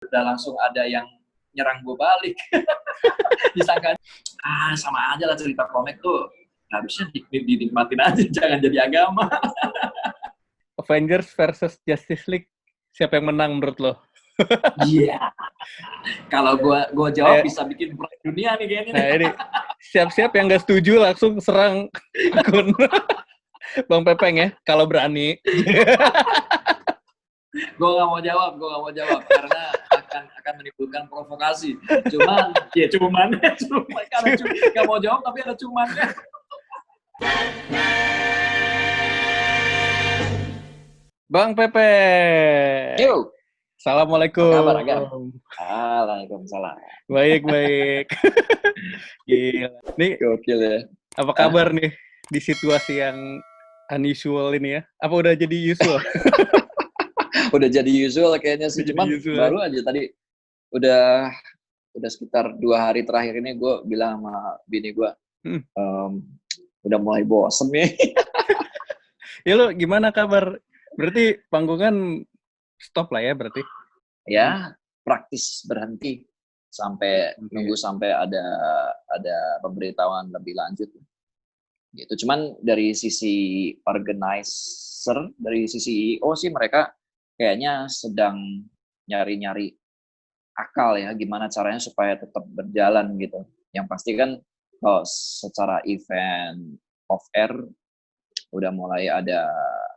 udah langsung ada yang nyerang gue balik. Disangka sama aja lah cerita komik tuh, harusnya dinikmatin aja, jangan jadi agama. Avengers versus Justice League, siapa yang menang menurut lo? Iya. Kalau gue jawab bisa bikin perang dunia nih kayaknya. Nah ini siap-siap yang nggak setuju langsung serang akun Bang Pepeng ya, kalau berani. Gue nggak mau jawab karena akan menimbulkan provokasi. Cuman karena nggak mau jawab tapi ada cumannya. Bang Pepeng. Yo. Assalamualaikum. Apa kabar, Agam? Waalaikumsalam. Baik. Gila. Nih, gokil ya. Apa kabar nih di situasi yang unusual ini ya? Apa udah jadi usual? Udah jadi usual kayaknya sih. Cuman baru aja tadi udah sekitar 2 hari terakhir ini gue bilang sama bini gue, udah mulai bosen nih. Ya lo gimana kabar? Berarti panggungan stop lah ya berarti? Ya, praktis berhenti sampai nunggu sampai ada pemberitahuan lebih lanjut. Gitu. Cuman dari sisi organizer, dari sisi CEO sih mereka kayaknya sedang nyari-nyari akal ya, gimana caranya supaya tetap berjalan gitu. Yang pasti kan kalau secara event off air udah mulai ada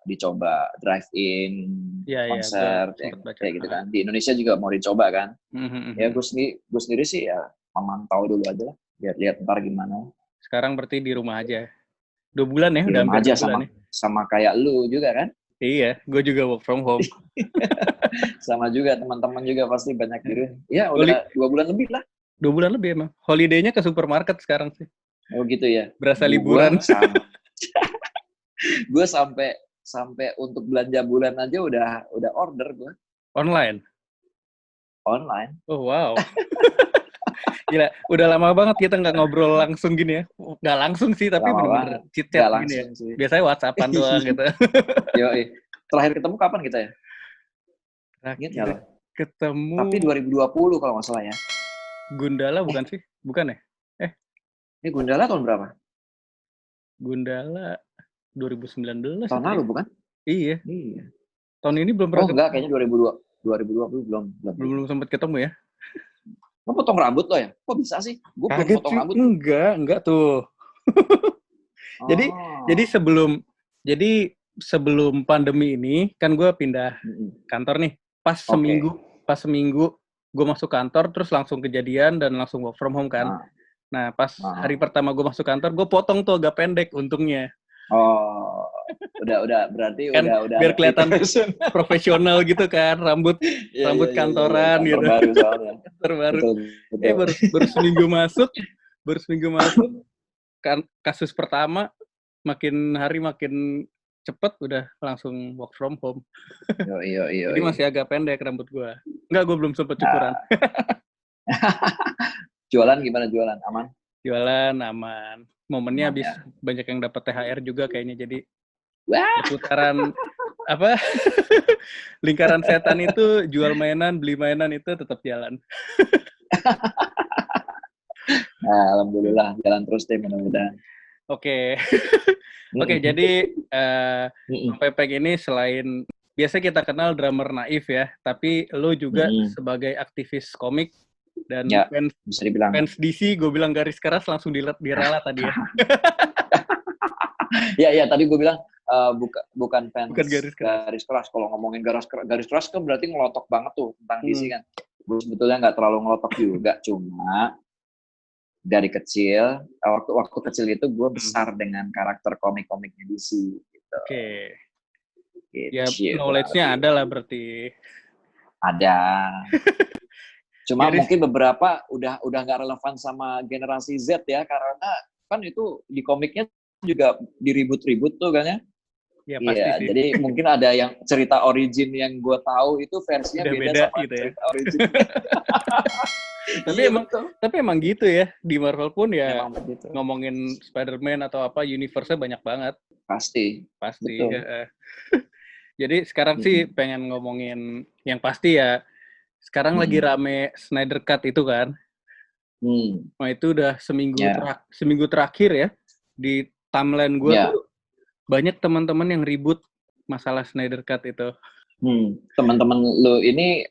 dicoba drive-in konser kayak gitu kan. Di Indonesia juga mau dicoba kan. Ya gue sendiri sih ya memantau dulu aja lah, lihat ntar gimana. Sekarang berarti di rumah aja. 2 bulan ya, di udah hampir 2 bulan ya. Sama kayak lu juga kan? Iya, gue juga work from home. Sama juga, teman-teman juga pasti banyak di rumah. Ya udah 2 bulan lebih lah. 2 bulan lebih emang. Holiday-nya ke supermarket sekarang sih. Oh gitu ya? Berasa liburan. Gue sampai untuk belanja bulan aja udah order gue. Online? Oh wow. Gila, udah lama banget kita nggak ngobrol langsung gini ya. Nggak langsung sih, tapi bener-bener chit-chat gini ya. Sih. Biasanya WhatsApp-an doang gitu. Yoi. Terakhir ketemu kapan kita ya? Terakhir ketemu... Tapi 2020 kalau nggak salah ya. Gundala bukan sih? Bukan ya? Ini Gundala tahun berapa? Gundala 2019. Tahun lalu bukan? Iya. Tahun ini belum pernah ketemu. Enggak, kayaknya 2020 belum sempat ketemu ya. Lo potong rambut lo ya? Kok bisa sih? Gue belum potong rambut. Enggak tuh. Jadi sebelum pandemi ini kan gue pindah kantor nih. Pas seminggu gue masuk kantor terus langsung kejadian dan langsung work from home kan. Nah pas hari pertama gue masuk kantor gue potong tuh agak pendek untungnya. Oh, udah berarti kan udah biar kelihatan profesional gitu kan, rambut kantoran gitu. Baru soalnya. Terbaru. Baru seminggu masuk kan kasus pertama makin hari makin cepet udah langsung work from home. Jadi masih agak pendek rambut gua. Enggak, gua belum sempet cukuran. Jualan gimana jualan? Aman? Jualan aman. Momennya habis banyak yang dapat THR juga kayaknya, jadi putaran apa lingkaran setan itu jual mainan beli mainan itu tetap jalan. Nah, alhamdulillah jalan terus deh mudah-mudahan. Oke, jadi Pepeng ini selain biasa kita kenal drummer naif ya, tapi lo juga sebagai aktivis komik dan fans DC, gue bilang garis keras langsung direla tadi ya. Ya tadi gue bilang bukan fans garis keras. Kalau ngomongin garis keras kan berarti ngelotok banget tuh tentang DC kan. Gue sebetulnya nggak terlalu ngelotok juga, cuma dari kecil waktu kecil itu gue besar dengan karakter komik-komiknya DC gitu. Oke. Ya knowledge-nya ada lah berarti. Ada. Cuma mungkin beberapa udah nggak relevan sama generasi Z ya, karena kan itu di komiknya juga diribut-ribut tuh kan ya. Ya pasti sih. Jadi mungkin ada yang cerita origin yang gue tahu itu versinya beda sama gitu cerita ya. origin. tapi emang gitu ya, di Marvel pun ya ngomongin Spider-Man atau apa universe-nya banyak banget. Pasti. Ya. Jadi sekarang sih pengen ngomongin yang pasti ya sekarang lagi rame Snyder Cut itu kan. Nah itu udah seminggu terakhir ya, di timeline gue tuh banyak teman-teman yang ribut masalah Snyder Cut itu. Teman-teman lo ini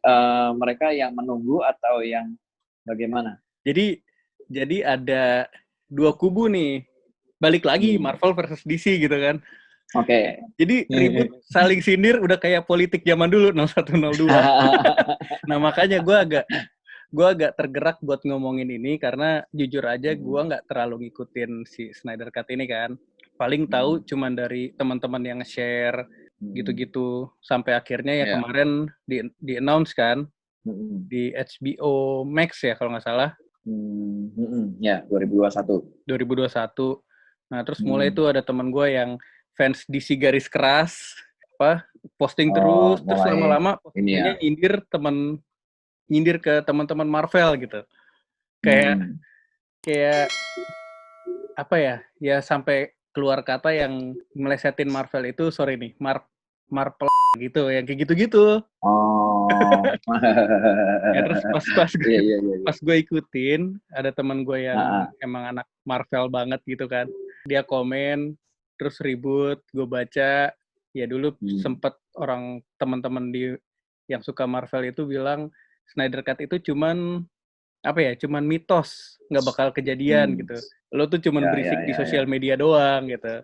mereka yang menunggu atau yang bagaimana? Jadi ada dua kubu nih, balik lagi Marvel versus DC gitu kan. Oke. Jadi ribut saling sindir udah kayak politik zaman dulu 0102. Nah makanya gue agak tergerak buat ngomongin ini karena jujur aja gue nggak terlalu ngikutin si Snyder Cut ini kan. Paling tahu cuman dari teman-teman yang share gitu-gitu sampai akhirnya ya kemarin di announce kan di HBO Max ya kalau nggak salah. Ya 2021. Nah terus mulai itu ada teman gue yang fans DC garis keras posting terus lama-lama postingnya nyindir ke teman-teman Marvel gitu. Kayak apa ya? Ya sampai keluar kata yang melesetin Marvel itu, sorry nih, Marvel gitu, yang kayak gitu-gitu. Ya terus pas gue ikutin, ada teman gue yang emang anak Marvel banget gitu kan. Dia komen, terus ribut, gue baca, ya dulu sempet orang teman-teman yang suka Marvel itu bilang Snyder Cut itu cuman mitos, nggak bakal kejadian gitu. Lo tuh cuman berisik di sosial media doang gitu.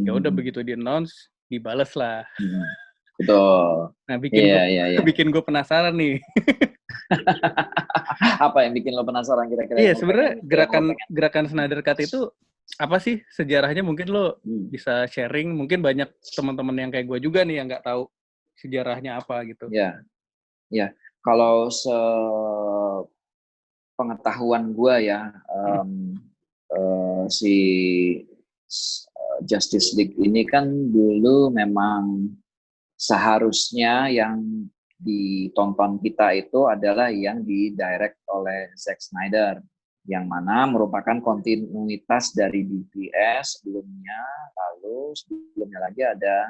Ya udah begitu di announce, dibales lah. Betul. Nah bikin gue penasaran nih. Apa yang bikin lo penasaran kira-kira? Iya sebenarnya gerakan Snyder Cut itu apa sih sejarahnya? Mungkin lo bisa sharing. Mungkin banyak teman-teman yang kayak gue juga nih yang nggak tahu sejarahnya apa gitu. Ya. Kalau pengetahuan gue ya, si Justice League ini kan dulu memang seharusnya yang ditonton kita itu adalah yang didirect oleh Zack Snyder, yang mana merupakan kontinuitas dari BVS sebelumnya, lalu sebelumnya lagi ada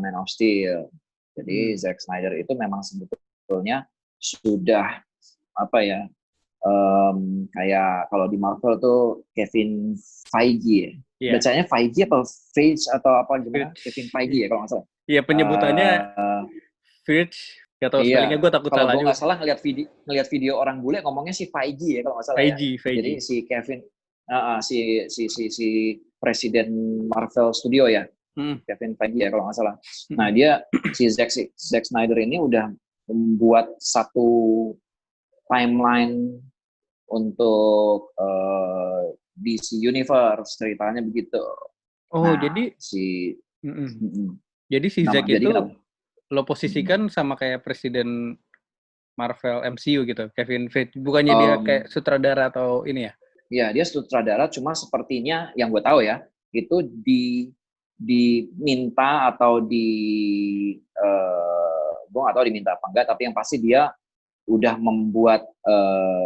Man of Steel. Jadi Zack Snyder itu memang sebetulnya sudah kayak kalau di Marvel tuh Kevin Feige ya. Bacanya Feige atau Feige atau apa gimana? Kevin Feige ya kalau nggak salah. Iya penyebutannya Feige. Gak tau spellingnya, gue takut salah juga. Kalau gue nggak salah ngeliat video orang bule ngomongnya si Feige ya kalau nggak salah Feige. Jadi si Kevin, si presiden Marvel Studio ya, Kevin Feige ya kalau nggak salah. Nah dia si Zack Snyder ini udah membuat satu timeline untuk DC Universe, ceritanya begitu. Jadi si Zack itu lo posisikan sama kayak presiden Marvel MCU gitu, Kevin Feige. Bukannya dia kayak sutradara atau ini ya? Iya, dia sutradara, cuma sepertinya yang gue tahu ya, itu diminta atau gue nggak tahu diminta apa enggak, tapi yang pasti dia udah membuat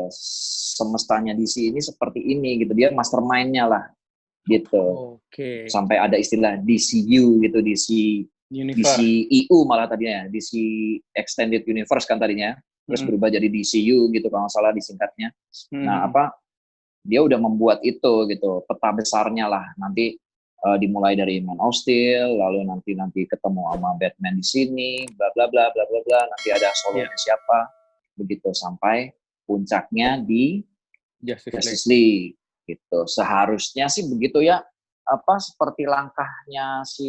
semestanya DC ini seperti ini gitu. Dia mastermind-nya lah gitu. Sampai ada istilah DCU gitu, DCEU malah tadinya, DC Extended Universe kan tadinya, terus berubah jadi DCU gitu kalau nggak salah disingkatnya. Nah dia udah membuat itu gitu, peta besarnya lah, nanti dimulai dari Man of Steel, lalu nanti ketemu sama Batman di sini, bla bla bla bla bla bla, nanti ada solonya siapa, begitu sampai puncaknya di Justice League gitu. Seharusnya sih begitu ya, seperti langkahnya si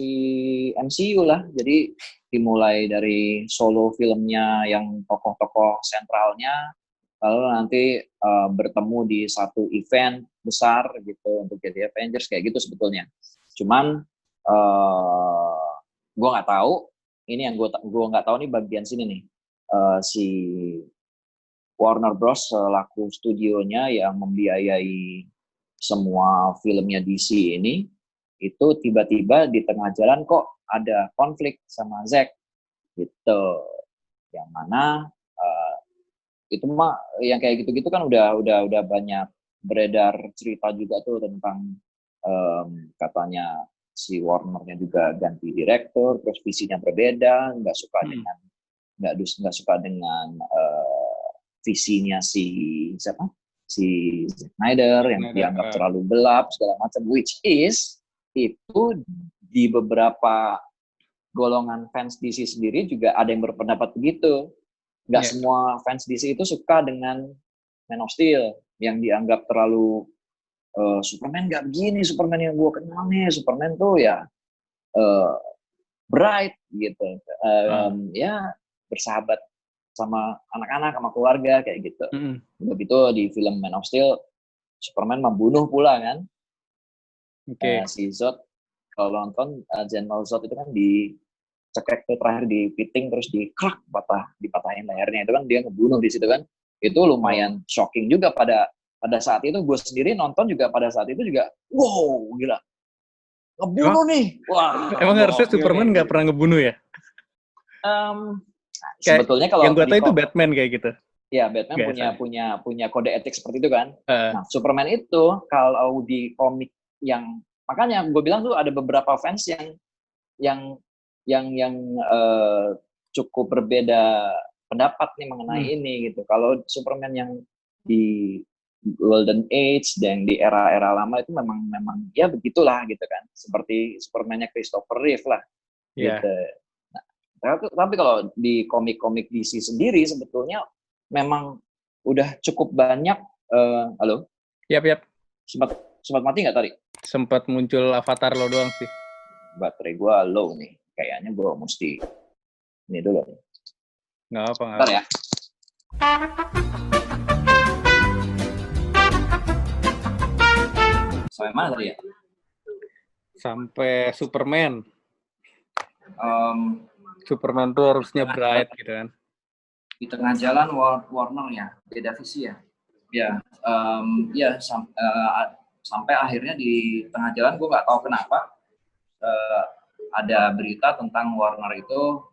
MCU lah. Jadi dimulai dari solo filmnya yang tokoh-tokoh sentralnya, lalu nanti bertemu di satu event besar gitu untuk jadi Avengers kayak gitu sebetulnya. Cuman gue nggak tahu, ini yang gue nggak tahu nih bagian sini nih, si Warner Bros selaku studionya yang membiayai semua filmnya DC ini, itu tiba-tiba di tengah jalan kok ada konflik sama Zack gitu, yang mana itu mah yang kayak gitu-gitu kan udah banyak beredar cerita juga tuh tentang katanya si Warner-nya juga ganti direktur, terus visinya berbeda, nggak suka dengan nggak suka dengan visinya si Zack Snyder yang dianggap terlalu gelap segala macam, which is itu di beberapa golongan fans DC sendiri juga ada yang berpendapat begitu. Nggak semua fans DC itu suka dengan Man of Steel yang dianggap terlalu Superman nggak begini, Superman yang gue kenal nih, Superman tuh ya bright gitu, ya bersahabat sama anak-anak, sama keluarga kayak gitu. Begitu di film Man of Steel, Superman membunuh pula kan. Si Zod, kalau nonton General Zod itu kan dicekek tuh terakhir di piting terus dipatahin lehernya, itu kan dia ngebunuh di situ kan. Itu lumayan shocking juga pada saat itu. Gue sendiri nonton juga pada saat itu juga, wow gila, ngebunuh nih. Wah. Emang harusnya Superman nggak pernah ngebunuh ya? Sebetulnya kalau yang gue tahu itu Batman kayak gitu. Ya, Batman punya kode etik seperti itu kan. Nah, Superman itu kalau di komik yang, makanya gue bilang tuh ada beberapa fans yang cukup berbeda pendapat nih mengenai ini gitu. Kalau Superman yang di Golden Age dan di era-era lama itu memang ya begitulah gitu kan. Seperti Superman-nya Christopher Reeve lah. Gitu. Tapi kalau di komik-komik DC sendiri sebetulnya memang udah cukup banyak. Halo? Yap. Sempat mati nggak tadi? Sempat muncul avatar lo doang sih. Baterai gua low nih. Kayaknya gua mesti ini dulu. Nggak apa. Bentar ya. Sampai mana tadi ya? Sampai Superman. Superman tuh harusnya bright gitu kan. Di tengah jalan Warner ya, beda visi ya. Sampai akhirnya di tengah jalan gue nggak tahu kenapa ada berita tentang Warner itu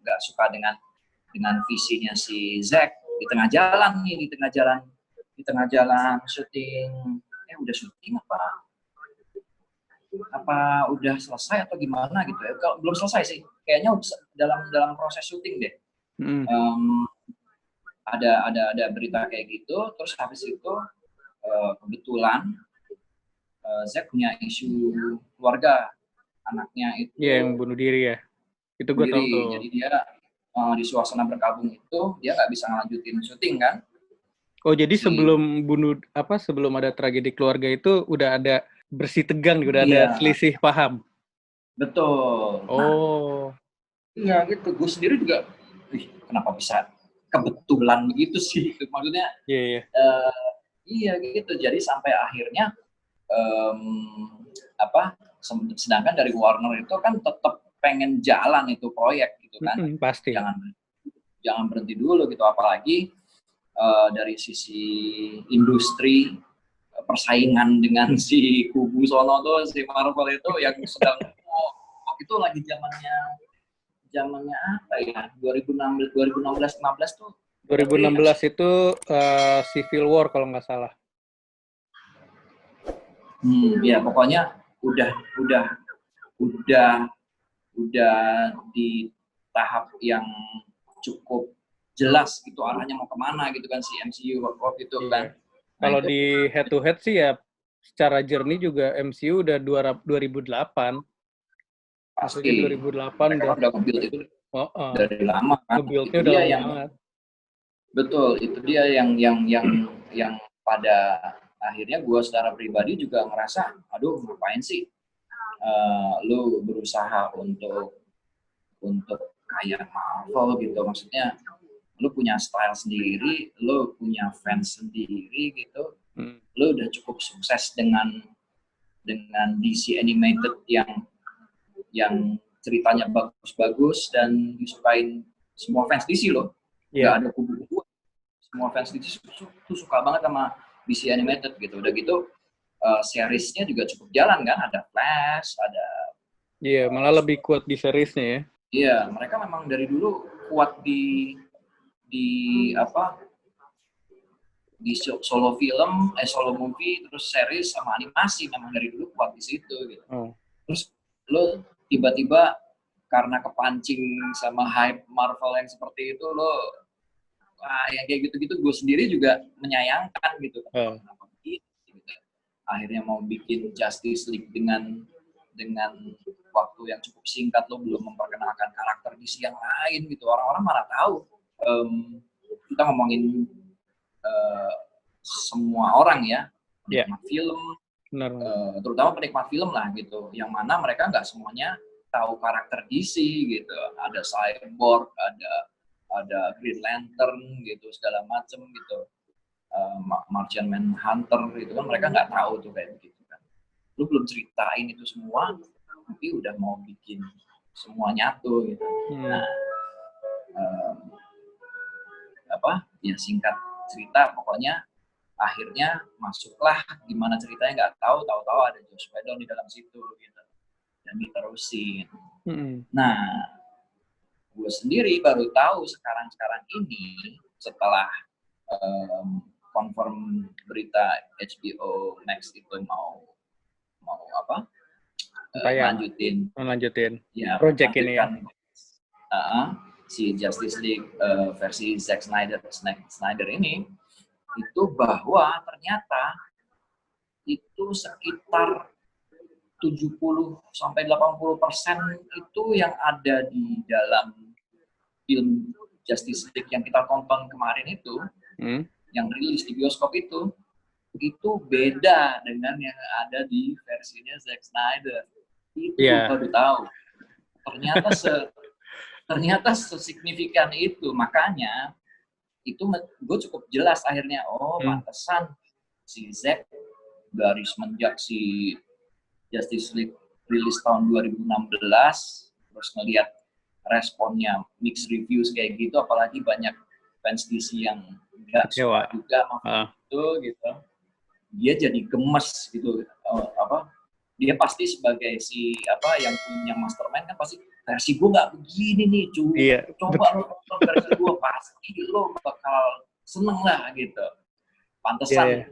nggak suka dengan visinya si Zack di tengah jalan syuting. Udah syuting apa udah selesai atau gimana gitu ya? Kalau belum selesai sih, kayaknya dalam proses syuting deh. Ada berita kayak gitu. Terus habis itu kebetulan Zack punya isu keluarga, anaknya itu yang bunuh diri ya. Itu gue tahu tuh. Jadi dia di suasana berkabung itu dia nggak bisa ngelanjutin syuting kan. Oh, jadi sebelum ada tragedi keluarga itu udah ada bersih tegang, udah ada selisih paham. Betul. Oh. Iya gitu. Gue sendiri juga, kenapa bisa kebetulan begitu sih? Maksudnya. Iya gitu. Jadi sampai akhirnya sedangkan dari Warner itu kan tetap pengen jalan itu proyek gitu kan. Pasti. Jangan berhenti dulu gitu, apalagi dari sisi industri persaingan dengan si kubu sono tuh, si Marvel itu yang sedang itu lagi zamannya apa ya, 2016 tuh. 2016 itu Civil War kalau nggak salah. Ya pokoknya udah di tahap yang cukup jelas gitu arahnya mau kemana gitu kan si MCU waktu itu kan. Kalau di head to head sih ya secara journey juga MCU udah 2008. Pasti 2008 udah nge-build itu dari lama kan. Nge-build-nya udah lama banget. Betul, itu dia yang pada akhirnya gue secara pribadi juga ngerasa, aduh ngapain sih lu berusaha untuk kayak Marvel gitu, maksudnya lu punya style sendiri, lu punya fans sendiri gitu, lu udah cukup sukses dengan DC Animated yang ceritanya bagus-bagus dan disukain semua fans DC loh. Nggak ada kubu-kubu, semua fans DC tuh suka banget sama DC Animated gitu. Udah gitu seriesnya juga cukup jalan kan, ada Flash, ada malah lebih kuat di seriesnya ya. Iya, mereka memang dari dulu kuat di solo film, solo movie, terus series sama animasi, memang dari dulu kuat di situ gitu. Terus lo tiba-tiba karena kepancing sama hype Marvel yang seperti itu lo yang kayak gitu-gitu gue sendiri juga menyayangkan gitu. Kenapa begitu? Gitu. Akhirnya mau bikin Justice League dengan waktu yang cukup singkat, lo belum memperkenalkan karakter DC yang lain gitu. Orang-orang mana tahu. Kita ngomongin semua orang ya, penikmat film, terutama penikmat film lah gitu, yang mana mereka nggak semuanya tahu karakter DC gitu. Ada Cyborg, ada Green Lantern gitu, segala macem gitu, Martian Manhunter itu kan mereka nggak tahu tuh kayak begitu kan. Lu belum ceritain itu semua, tapi udah mau bikin semua nyatu gitu. Nah, ya singkat cerita pokoknya akhirnya masuklah, gimana ceritanya nggak tahu ada Joss Whedon di dalam situ gitu, dan diterusin. Nah, gue sendiri baru tahu sekarang ini setelah confirm berita HBO Max itu mau lanjutin ya, project ini ya. Si Justice League versi Zack Snyder ini, itu bahwa ternyata itu sekitar 70-80% itu yang ada di dalam film Justice League yang kita tonton kemarin itu, yang rilis di bioskop itu beda dengan yang ada di versinya Zack Snyder. Itu baru tahu. Ternyata sesignifikan itu. Makanya itu gue cukup jelas akhirnya, pantesan si Zack dari semenjak si Justice League rilis tahun 2016 terus ngelihat responnya mixed reviews kayak gitu, apalagi banyak fans DC yang nggak suka juga itu gitu, dia jadi gemes gitu. Dia pasti sebagai yang punya mastermind kan pasti, versi gue nggak begini nih, coba lo nonton versi gue, pasti lo bakal seneng lah gitu. Pantesan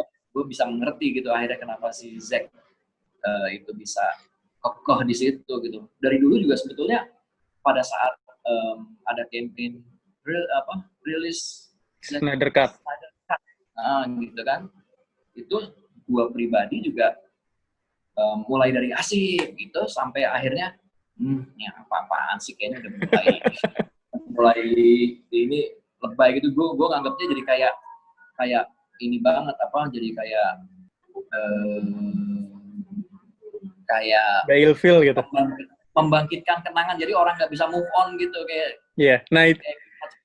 gue bisa mengerti gitu akhirnya kenapa si Zack itu bisa kokoh di situ gitu. Dari dulu juga sebetulnya pada saat ada campaign rilis Snyder Cut, gitu kan, itu gue pribadi juga mulai dari asik gitu sampai akhirnya ya apa-apaan sih, kayaknya udah mulai ini lebay gitu. Gue nganggapnya jadi kayak ini banget, jadi kayak Bailfield gitu, membangkitkan kenangan, jadi orang nggak bisa move on gitu kayak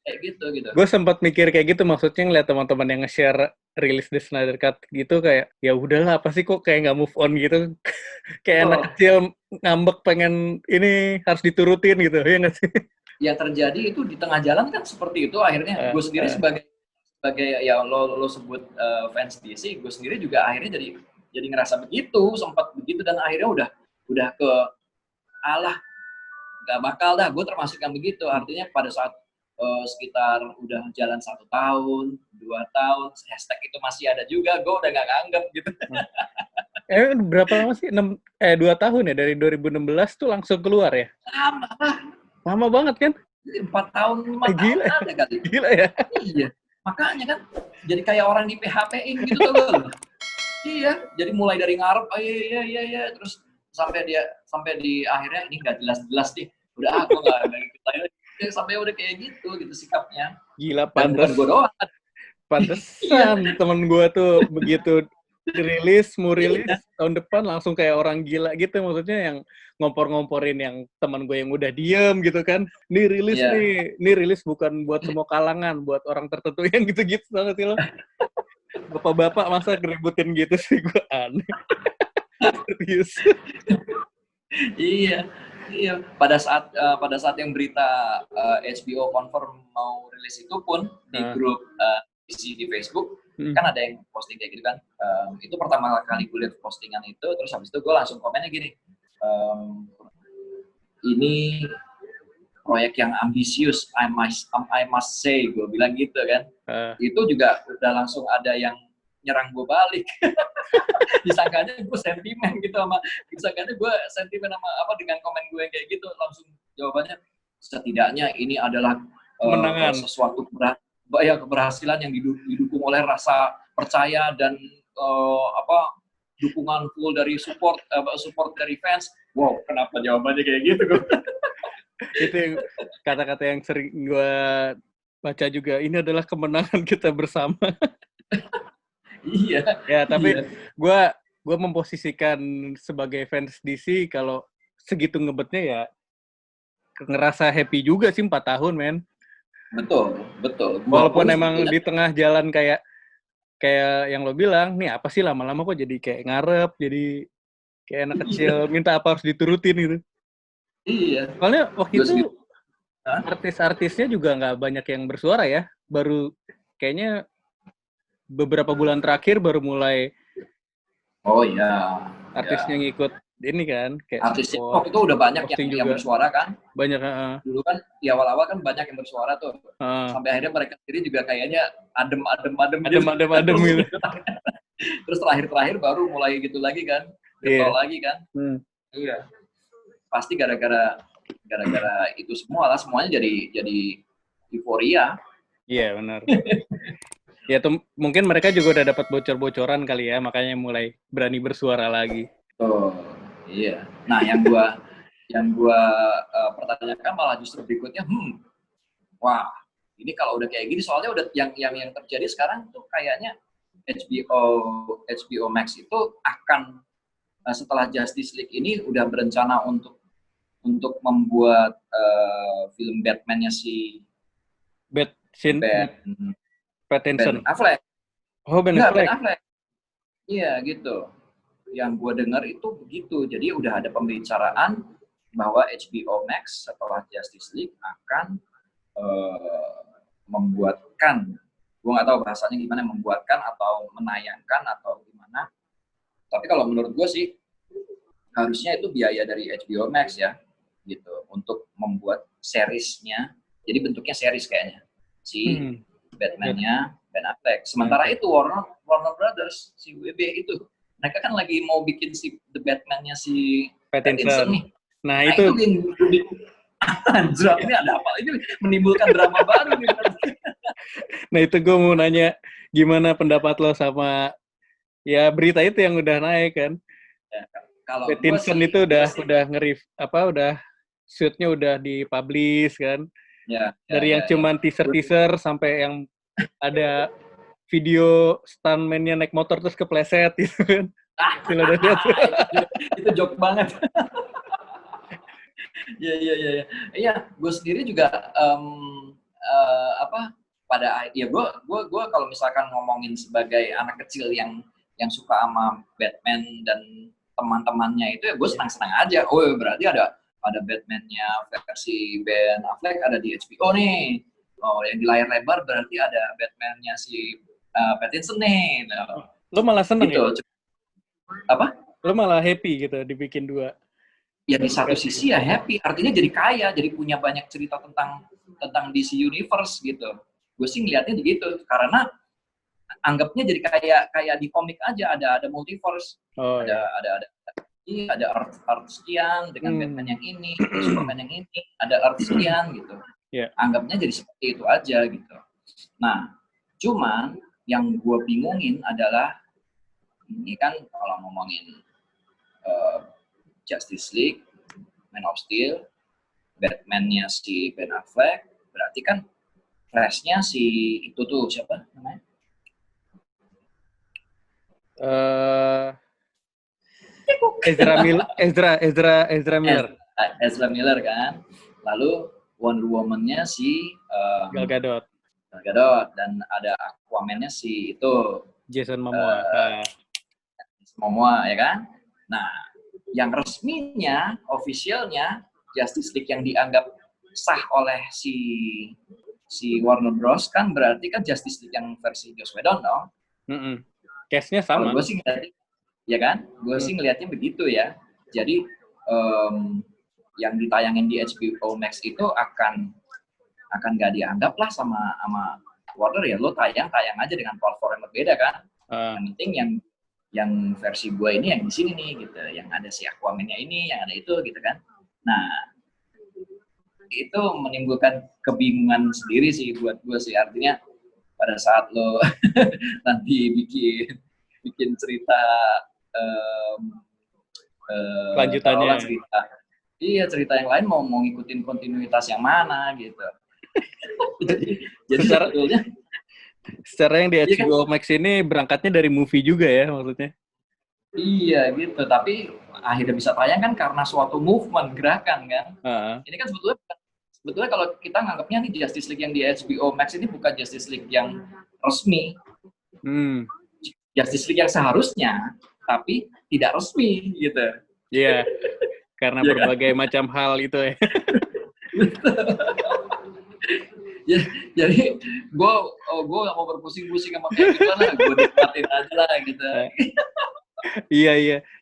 kayak gitu. Gue sempat mikir kayak gitu, maksudnya ngeliat teman-teman yang nge-share rilis The Snyder Cut gitu, kayak ya udahlah, apa sih kok kayak nggak move on gitu. Kayak anak kecil ngambek pengen ini harus diturutin gitu, ya nggak sih? Yang terjadi itu di tengah jalan kan seperti itu akhirnya. Gue sendiri sebagai ya lo sebut fans DC, gue sendiri juga akhirnya jadi ngerasa begitu, sempat begitu, dan akhirnya udah ke alah nggak bakal dah, gue termasuk yang begitu. Artinya pada saat sekitar udah jalan 1 tahun, 2 tahun, hashtag itu masih ada juga, gue udah nggak nganggep gitu. Berapa lama sih? 2 tahun ya, dari 2016 tuh langsung keluar ya? Lama banget kan? 4 tahun, 5 tahun ada kali. Gila ya? Iya, makanya kan jadi kayak orang di PHP-in gitu tuh. Iya, jadi mulai dari ngarep, iya, terus sampai di akhirnya ini nggak jelas deh. Udah aku nggak ikut lagi. Sampai udah kayak gitu sikapnya. Gila, pantes. Gue doang. Pantesan temen gue tuh begitu mau rilis tahun depan langsung kayak orang gila gitu, maksudnya yang ngompor-ngomporin yang teman gue yang udah diem gitu kan. Nih rilis nih rilis bukan buat semua kalangan, buat orang tertentu yang gitu-gitu banget sih lo. Bapak-bapak masa ngeributin gitu sih, gue aneh. Serius. Iya. Pada saat yang berita HBO confirm mau rilis itu pun di grup di Facebook kan ada yang posting kayak gitu kan. Itu pertama kali gue lihat postingan itu, terus habis itu gue langsung komennya gini, ini proyek yang ambisius, I must say, gue bilang gitu kan. Itu juga udah langsung ada yang nyerang gue balik. Disangkanya gue sentimen gitu disangkanya gue sentimen dengan komen gue kayak gitu. Langsung jawabannya, setidaknya ini adalah sesuatu keberhasilan yang didukung oleh rasa percaya dan dukungan full dari support dari fans. Wow, kenapa jawabannya kayak gitu? Itu yang kata-kata yang sering gue baca juga. Ini adalah kemenangan kita bersama. Iya. Ya, tapi gue memposisikan sebagai fans DC, kalau segitu ngebetnya ya ngerasa happy juga sih 4 tahun, men. Betul. Walaupun emang di tengah jalan kayak yang lo bilang, nih apa sih lama-lama kok jadi kayak ngarep, jadi kayak anak kecil minta apa harus diturutin gitu. Iya. Soalnya waktu itu artis-artisnya juga nggak banyak yang bersuara ya. Baru kayaknya beberapa bulan terakhir baru mulai. Oh iya. Artisnya ngikut ini kan. Kayak artisnya waktu itu udah banyak yang bersuara kan. Banyak. Dulu kan di awal-awal kan banyak yang bersuara tuh. Sampai akhirnya mereka sendiri juga kayaknya adem gitu. Terus terakhir baru mulai gitu lagi kan. Getol lagi kan. Iya. Pasti gara-gara itu semuanya jadi euforia. Iya, benar. Ya tuh mungkin mereka juga udah dapat bocor-bocoran kali ya, makanya mulai berani bersuara lagi. Oh, iya. Nah, yang gua pertanyakan malah justru berikutnya, wah, ini kalau udah kayak gini, soalnya udah yang terjadi sekarang tuh kayaknya HBO Max itu akan setelah Justice League ini udah berencana untuk membuat film Batman-nya si Pattinson. Ben Affleck. Oh, Ben Affleck. Iya, gitu. Yang gue dengar itu begitu. Jadi udah ada pembicaraan bahwa HBO Max setelah Justice League akan membuatkan, gue nggak tahu bahasanya gimana, membuatkan atau menayangkan atau gimana. Tapi kalau menurut gue sih harusnya itu biaya dari HBO Max ya, gitu, untuk membuat seriesnya. Jadi bentuknya series kayaknya si Batman-nya Ben Affleck. Sementara itu Warner Brothers, si WB itu, mereka kan lagi mau bikin si The Batman-nya si Pattinson nih. Nah itu ini ada apa? Ini menimbulkan drama baru nih. Nah itu gue mau nanya, gimana pendapat lo sama ya berita itu yang udah naik kan? Ya, kalau Pattinson itu udah shoot-nya udah dipublish kan? Dari yang cuman teaser sampai yang ada video stuntman-nya naik motor terus kepleset gitu kan. Itu joke banget. Iya, gue sendiri juga gue kalau misalkan ngomongin sebagai anak kecil yang suka sama Batman dan teman-temannya itu ya gue senang-senang aja. Oh, berarti ada Batman-nya versi Ben Affleck ada di HBO nih. Oh, yang di layar lebar berarti ada Batman-nya si Pattinson nih. Lo malah seneng gitu. Ya? Apa? Lo malah happy gitu dibikin 2. Ya di satu sisi ya happy, artinya jadi kaya, jadi punya banyak cerita tentang DC Universe gitu. Gue sih ngeliatnya begitu, karena anggapnya jadi kayak di komik aja, ada multiverse, ada Earth sekian dengan Batman yang ini, Superman yang ini, ada Earth sekian gitu. Anggapnya jadi seperti itu aja gitu. Nah, cuman yang gue bingungin adalah ini kan kalau ngomongin Justice League, Man of Steel, Batman-nya si Ben Affleck, berarti kan Flash-nya si itu tuh siapa namanya? Ezra Miller. Ezra Miller kan. Lalu Wonder Woman-nya si Gal Gadot. Dan ada Aquaman-nya si itu Jason Momoa. Momoa ya kan. Nah, yang resminya, officialnya Justice League yang dianggap sah oleh si Warner Bros kan berarti kan Justice League yang versi Joss Whedon dong. Case-nya sama. Gue sih ngeliatnya, ya kan? Gue sih ngeliatnya begitu ya. Jadi yang ditayangin di HBO Max itu akan nggak dianggap lah sama Warner ya. Lo tayang aja dengan platform yang berbeda kan. Yang penting yang versi gue ini yang di sini nih gitu, yang ada si Aquaman-nya ini, yang ada itu gitu kan. Nah, itu menimbulkan kebingungan sendiri sih buat gue sih, artinya pada saat lo nanti bikin cerita lanjutannya cerita yang lain mau ngikutin kontinuitas yang mana gitu. jadi secara yang di HBO Max ini berangkatnya dari movie juga ya maksudnya. Iya gitu, tapi akhirnya bisa tayang kan karena suatu movement, gerakan kan. Ini kan sebetulnya kalau kita nganggapnya nih Justice League yang di HBO Max ini bukan Justice League yang resmi. Justice League yang seharusnya, tapi tidak resmi gitu. Iya, karena berbagai macam hal itu ya. Jadi gue gak mau berpusing-pusing sama kayak gitu lah, gue nikmatin aja lah gitu.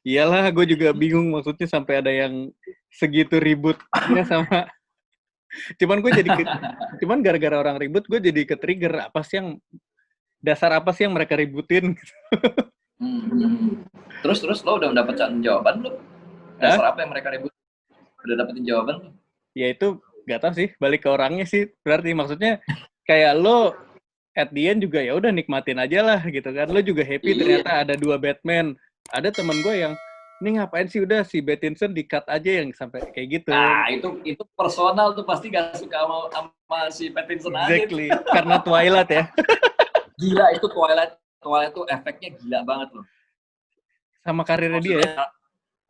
Iyalah, gue juga bingung maksudnya sampai ada yang segitu ributnya sama. Cuman gara-gara orang ribut, gue jadi ke-trigger dasar apa sih yang mereka ributin? Terus lo udah dapetin jawaban lo? Dasar apa yang mereka ribut? Udah dapetin jawaban lo? Ya itu gak tau sih, balik ke orangnya sih. Berarti maksudnya kayak lo at the end juga ya udah nikmatin aja lah gitu kan. Lo juga happy ternyata ada 2 Batman. Ada temen gue yang ini ngapain sih, udah si Pattinson di-cut aja yang sampai kayak gitu. Nah, itu personal tuh, pasti gak suka sama si Pattinson aja. Exactly, karena Twilight ya. Gila itu Twilight tuh efeknya gila banget loh. Sama karirnya dia ya.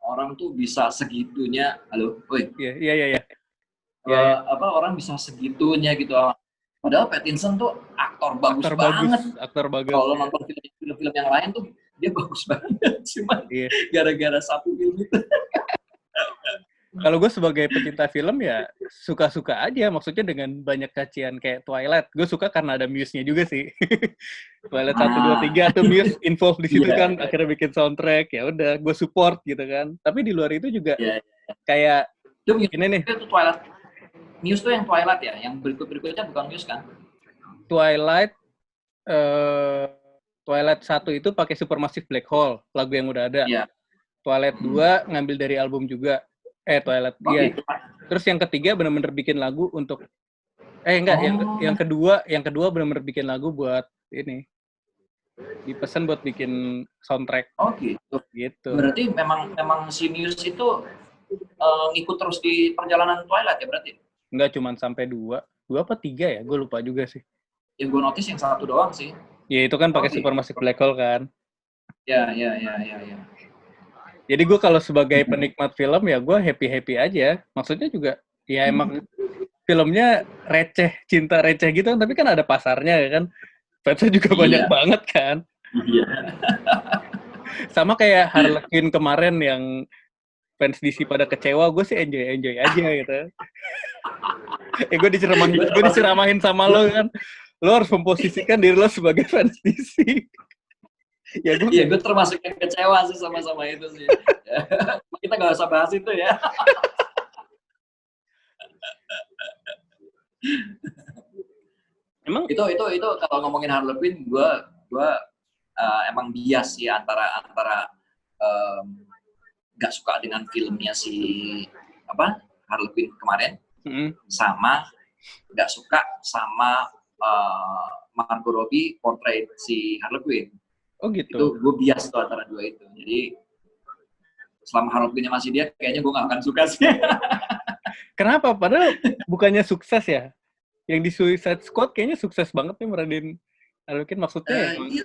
Orang tuh bisa segitunya, halo, woi. Iya. Orang bisa segitunya gitu. Padahal Pattinson tuh aktor bagus banget. Kalau nonton film-film yang lain tuh dia bagus banget, cuma gara-gara satu film itu. Kalau gue sebagai pecinta film ya suka-suka aja, maksudnya dengan banyak cacian kayak Twilight. Gue suka karena ada Muse-nya juga sih. Twilight 1, 2, 3 tuh Muse involved di situ kan, akhirnya bikin soundtrack, ya udah gue support gitu kan. Tapi di luar itu juga kayak ini nih. Itu Twilight. Muse tuh yang Twilight ya, yang berikutnya bukan Muse kan? Twilight 1 itu pakai Supermassive Black Hole, lagu yang udah ada. Twilight 2 ngambil dari album juga. Twilight Terus yang ketiga benar-benar bikin lagu untuk yang kedua benar-benar bikin lagu buat ini. Dipesan buat bikin soundtrack. Oh gitu. Berarti memang si Muse itu ngikut terus di perjalanan Twilight ya berarti? Enggak, cuman sampai 2 apa 3 ya? Gue lupa juga sih. Yang gue notice yang 1 doang sih. Ya itu kan pakai Supermassive Black Hole kan. Ya. Jadi gue kalau sebagai penikmat film ya gue happy aja. Maksudnya juga ya emang filmnya cinta receh gitu kan, tapi kan ada pasarnya ya kan. Fansnya juga banyak banget kan. Iya. Sama kayak Harley Quinn kemarin yang fans DC pada kecewa, gue sih enjoy aja gitu. Gue diceramahin sama lo kan. Lo harus memposisikan diri lo sebagai fans DC. Gue termasuk yang kecewa sih sama itu sih. Kita nggak usah bahas itu ya. Emang itu kalau ngomongin Harley Quinn, gue emang bias sih antara nggak suka dengan filmnya si Harley Quinn kemarin, sama nggak suka sama Margot Robbie portray si Harley Quinn. Oh gitu. Itu gue bias tuh antara 2 itu. Jadi selama Harley Quinn-nya masih dia, kayaknya gue nggak akan suka sih. Kenapa? Padahal bukannya sukses ya? Yang di Suicide Squad kayaknya sukses banget nih meranin Harley Quinn, maksudnya. Iya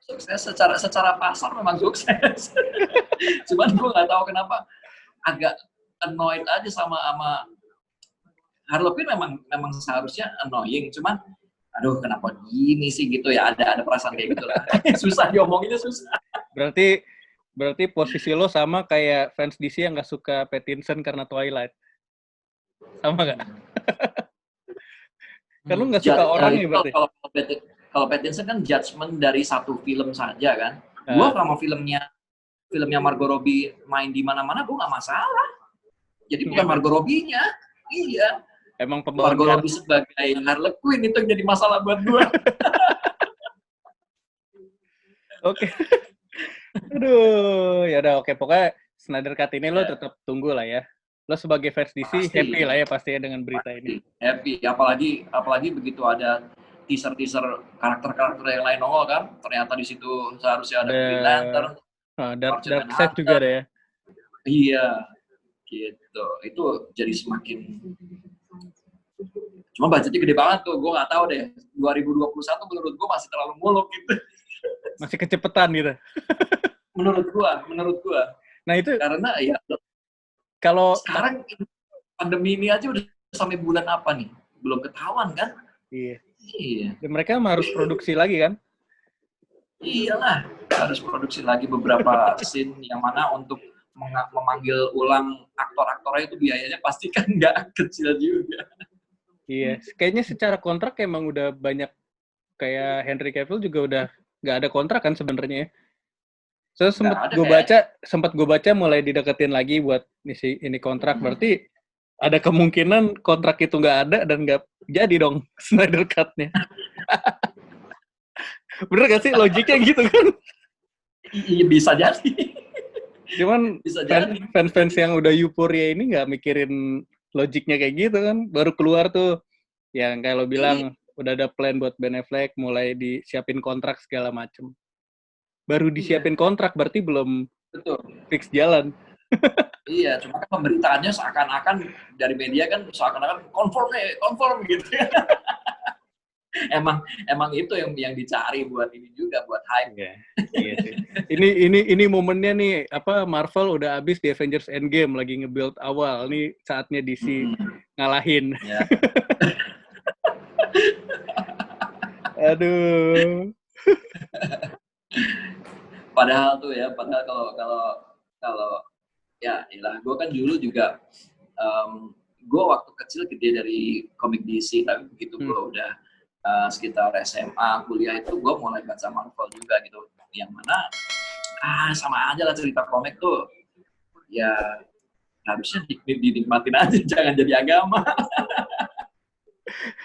sukses secara pasar memang sukses. Cuman gue nggak tahu kenapa agak annoyed aja sama Harley Quinn. Memang seharusnya annoying, cuman aduh kenapa gini sih gitu ya, ada perasaan kayak gitu lah. Susah diomonginnya, susah. Berarti posisi lo sama kayak fans DC yang nggak suka Pattinson karena Twilight, sama nggak? Kan lo nggak suka orangnya berarti. Kalau Pattinson kan judgement dari satu film saja kan. Gua sama filmnya Margot Robbie main di mana-mana gue nggak masalah. Jadi bukan Margot Robbie-nya, iya. Emang Margot Robbie sebagai Harley Quinn itu yang jadi masalah buat gue. Oke. Aduh, ya udah oke. Pokoknya Snyder Cut ini lo tetap tunggu lah ya. Lo sebagai fans DC happy lah ya pasti ya dengan berita ini. Happy, apalagi begitu ada teaser karakter-karakter yang lain nongol kan. Ternyata di situ seharusnya ada Green Lantern, Darkseid juga ada ya. Iya, gitu. Itu jadi semakin. Cuma budgetnya gede banget tuh, gue nggak tahu deh. 2021 menurut gue masih terlalu muluk gitu. Masih kecepetan gitu. menurut gua. Nah itu karena ya kalau sekarang pandemi ini aja udah sampai bulan apa nih? Belum ketahuan kan? Iya. Iya. Dan mereka harus produksi lagi kan? Iyalah, harus produksi lagi beberapa scene yang mana untuk memanggil ulang aktor-aktornya itu biayanya pasti kan nggak kecil juga. Iya, kayaknya secara kontrak emang udah banyak kayak Henry Cavill juga udah nggak ada kontrak kan sebenarnya. So sempat gue baca mulai dideketin lagi buat ini kontrak, berarti ada kemungkinan kontrak itu nggak ada dan nggak jadi dong Snyder Cut-nya. Bener gak sih logiknya gitu kan? Iya bisa jadi. Cuman fans yang udah euforia ini nggak mikirin logiknya kayak gitu kan, baru keluar tuh yang kayak lo bilang udah ada plan buat Ben Affleck, mulai disiapin kontrak segala macem. Baru disiapin kontrak berarti belum fix jalan. Iya, cuma kan pemberitaannya seakan-akan dari media kan seakan-akan confirm gitu. emang itu yang dicari buat ini juga, buat hype. Iya sih. Ini momennya nih, apa Marvel udah habis di Avengers Endgame lagi nge-build awal. Nih saatnya DC ngalahin. Yeah. Aduh. Padahal kalau ya ilah, gue kan dulu juga gue waktu kecil gede dari komik DC, tapi begitu gue udah sekitar SMA, kuliah itu gue mulai baca Marvel juga gitu, yang mana sama aja lah cerita komik tuh ya harusnya dinikmatin aja, jangan jadi agama.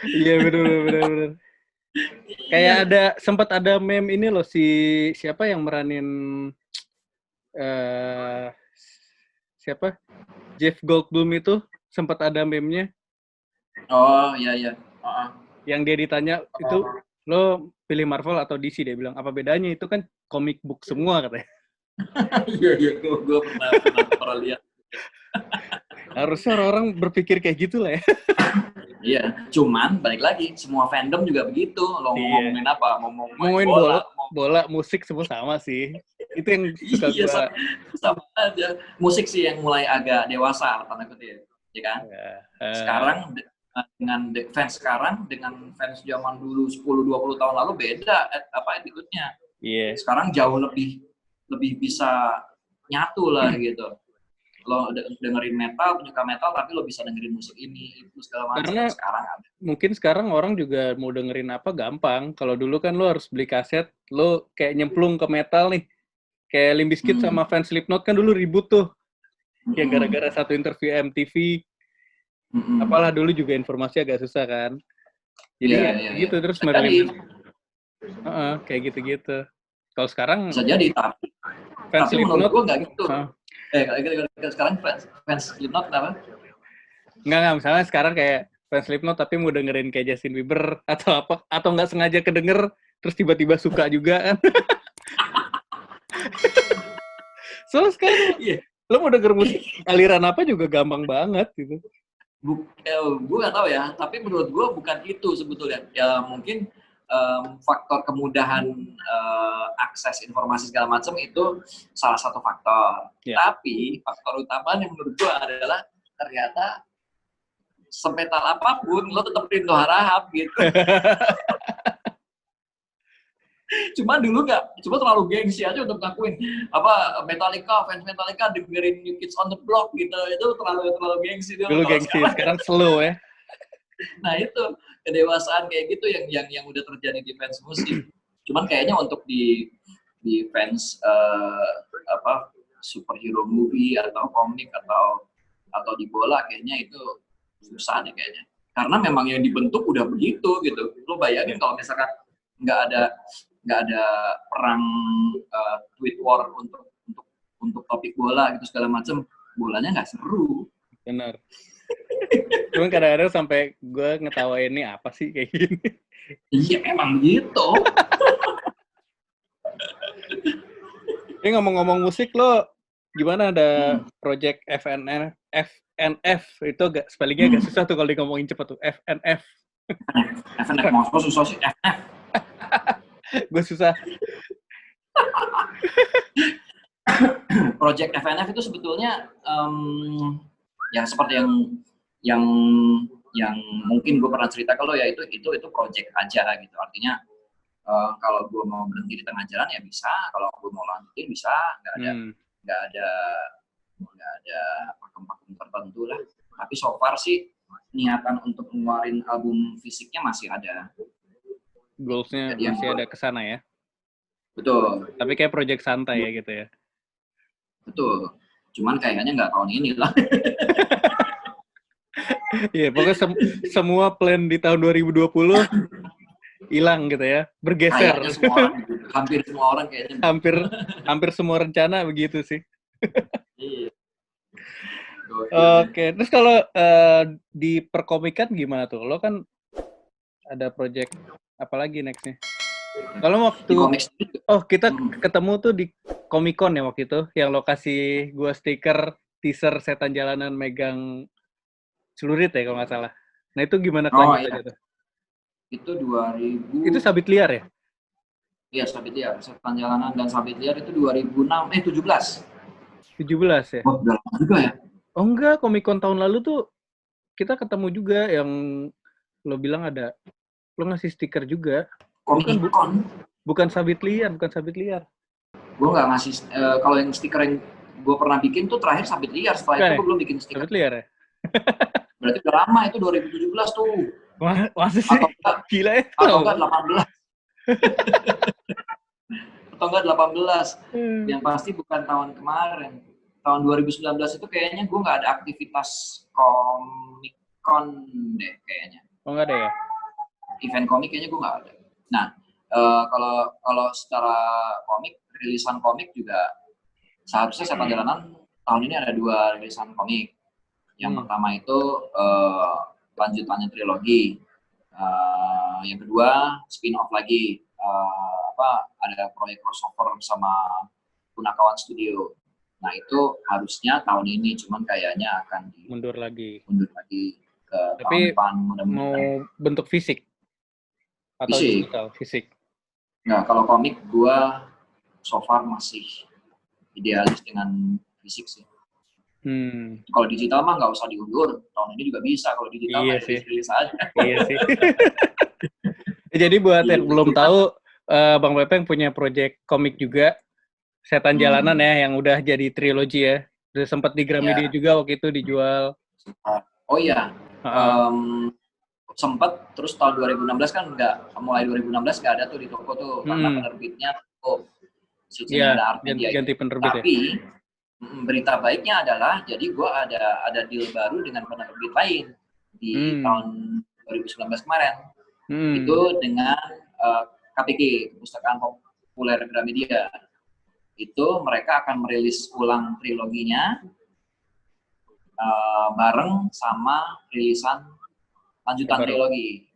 Iya benar. Kayak sempat ada meme ini loh, siapa yang meranin siapa Jeff Goldblum itu, sempat ada meme-nya. Oh iya. Yang dia ditanya itu lo pilih Marvel atau DC, dia bilang apa bedanya, itu kan comic book semua katanya. Iya gue pernah lihat. Harusnya orang berpikir kayak gitu lah ya. Iya, cuman balik lagi semua fandom juga begitu. Lo mau ngomongin apa? Ngomongin bola, musik semua sama sih. Itu yang suka gue. Sama aja. Musik sih yang mulai agak dewasa, tanda kutip, ya kan? Sekarang dengan fans sekarang dengan fans zaman dulu 10-20 tahun lalu beda attitude-nya. Iya. Sekarang jauh lebih bisa nyatu lah gitu. Lo dengerin metal, penyuka metal, tapi lo bisa dengerin musik ini, itu segala macam. Karena sekarang ada. Mungkin sekarang orang juga mau dengerin apa gampang. Kalau dulu kan lo harus beli kaset, lo kayak nyemplung ke metal nih. Kayak Limp Bizkit sama fans Slipknot kan dulu ribut tuh. Kayak gara-gara satu interview MTV. Apalah dulu juga informasi agak susah kan. Jadi gitu terus merenggin. Kayak gitu-gitu. Kalau sekarang bisa jadi, fans tapi menurut gue nggak gitu. Sekarang fans Slipknot apa? Enggak, misalnya sekarang kayak fans Slipknot tapi mau dengerin kayak Justin Bieber atau apa, atau nggak sengaja kedenger terus tiba-tiba suka juga kan. Soalnya sekarang lo mau denger musik aliran apa juga gampang banget gitu. Gue nggak tahu ya, tapi menurut gue bukan itu sebetulnya. Ya mungkin faktor kemudahan akses informasi segala macam itu salah satu faktor. Tapi faktor utama yang menurut gue adalah ternyata semetal apapun lo tetap rindu harahap gitu. Cuma dulu cuma terlalu gengsi aja untuk ngakuin apa fans Metallica dengerin New Kids on the Block gitu, itu terlalu gengsi dulu gengsi, sekarang slow ya. Nah itu kedewasaan kayak gitu yang udah terjadi di fans musik. Cuman kayaknya untuk di fans superhero movie atau komik atau di bola kayaknya itu susah nih kayaknya. Karena memang yang dibentuk udah begitu gitu. Lo bayangin kalau misalkan nggak perang tweet war untuk topik bola gitu segala macam, bolanya nggak seru. Benar. Cuman kadang-kadang sampai gue ngetawain ini apa sih kayak gini. Iya memang gitu. Ini ngomong-ngomong musik, lo gimana ada project FNF itu spellingnya agak susah tuh kalau ngomongin cepet tuh, FNF. FNF maksudnya susah sih, FNF. Gue susah. Project FNF itu sebetulnya ya seperti yang mungkin gue pernah cerita ke lo ya, itu project aja gitu. Artinya kalau gue mau berhenti di tengah jalan ya bisa, kalau gue mau lanjutin bisa, nggak ada pakem-pakem tertentu lah. Tapi so far sih niatan untuk ngeluarin album fisiknya masih ada. Goals-nya masih ada kesana ya? Betul. Tapi kayak project santai ya gitu ya? Betul. Cuman kayaknya nggak tahun ini lah. Iya, pokoknya semua plan di tahun 2020 hilang gitu ya, bergeser. Hampir semua orang kayaknya. Hampir semua rencana begitu sih. Iya. Oke, terus kalau di perkomikan gimana tuh? Lo kan ada project apa lagi nextnya? Kalau waktu kita ketemu tuh di Comic Con ya waktu itu, yang lo kasih gue stiker teaser Setan Jalanan megang celurit ya kalau nggak salah. Nah itu gimana kelanjutannya tuh? Itu 2000. Itu Sabit Liar ya? Iya, Sabit Liar. Setan Jalanan dan Sabit Liar itu 17. 17 ya? Oh, udah lama juga ya? Oh enggak, Comic Con tahun lalu tuh kita ketemu juga yang lo bilang ada, lo ngasih stiker juga. Bukan Sabit Liar. Gue nggak ngasih, kalau yang stiker yang gue pernah bikin tuh terakhir Sabit Liar, setelah itu gue belum bikin stiker. Sabit Liar ya? Berarti udah lama, itu 2017 tuh. Masa sih? Gila ya? Atau enggak 18. Atau enggak 18. Yang pasti bukan tahun kemarin. Tahun 2019 itu kayaknya gue nggak ada aktivitas Comic Con deh kayaknya. Oh nggak ada ya? Event komik kayaknya gue nggak ada. Nah, kalau secara komik, rilisan komik juga seharusnya Setan Jalanan tahun ini ada 2 rilisan komik. Yang pertama itu lanjutannya trilogi. Yang kedua spin-off lagi. Ada proyek crossover sama Punakawan Studio. Nah itu harusnya tahun ini, cuman kayaknya akan mundur lagi ke tapi tahun depan. Mau bentuk fisik atau digital? Fisik. Nah kalau komik gua so far masih idealis dengan fisik sih. Kalau digital mah nggak usah diundur, tahun ini juga bisa. Kalau digital mah rilis aja. Iya sih. Jadi buat yang belum tahu, Bang Pepeng punya project komik juga, Setan Jalanan ya, yang udah jadi trilogi ya. Udah sempat di Gramedia juga waktu itu dijual. Oh iya. Sempat, terus tahun 2016 kan mulai 2016 nggak ada tuh di toko tuh, karena penerbitnya ada Artmedia. Ganti penerbit. Tapi berita baiknya adalah, jadi gue ada deal baru dengan penerbit lain di tahun 2019 kemarin. Itu dengan KPG, Perpustakaan Populer Gramedia. Itu mereka akan merilis ulang triloginya bareng sama rilisan lanjutan trilogi.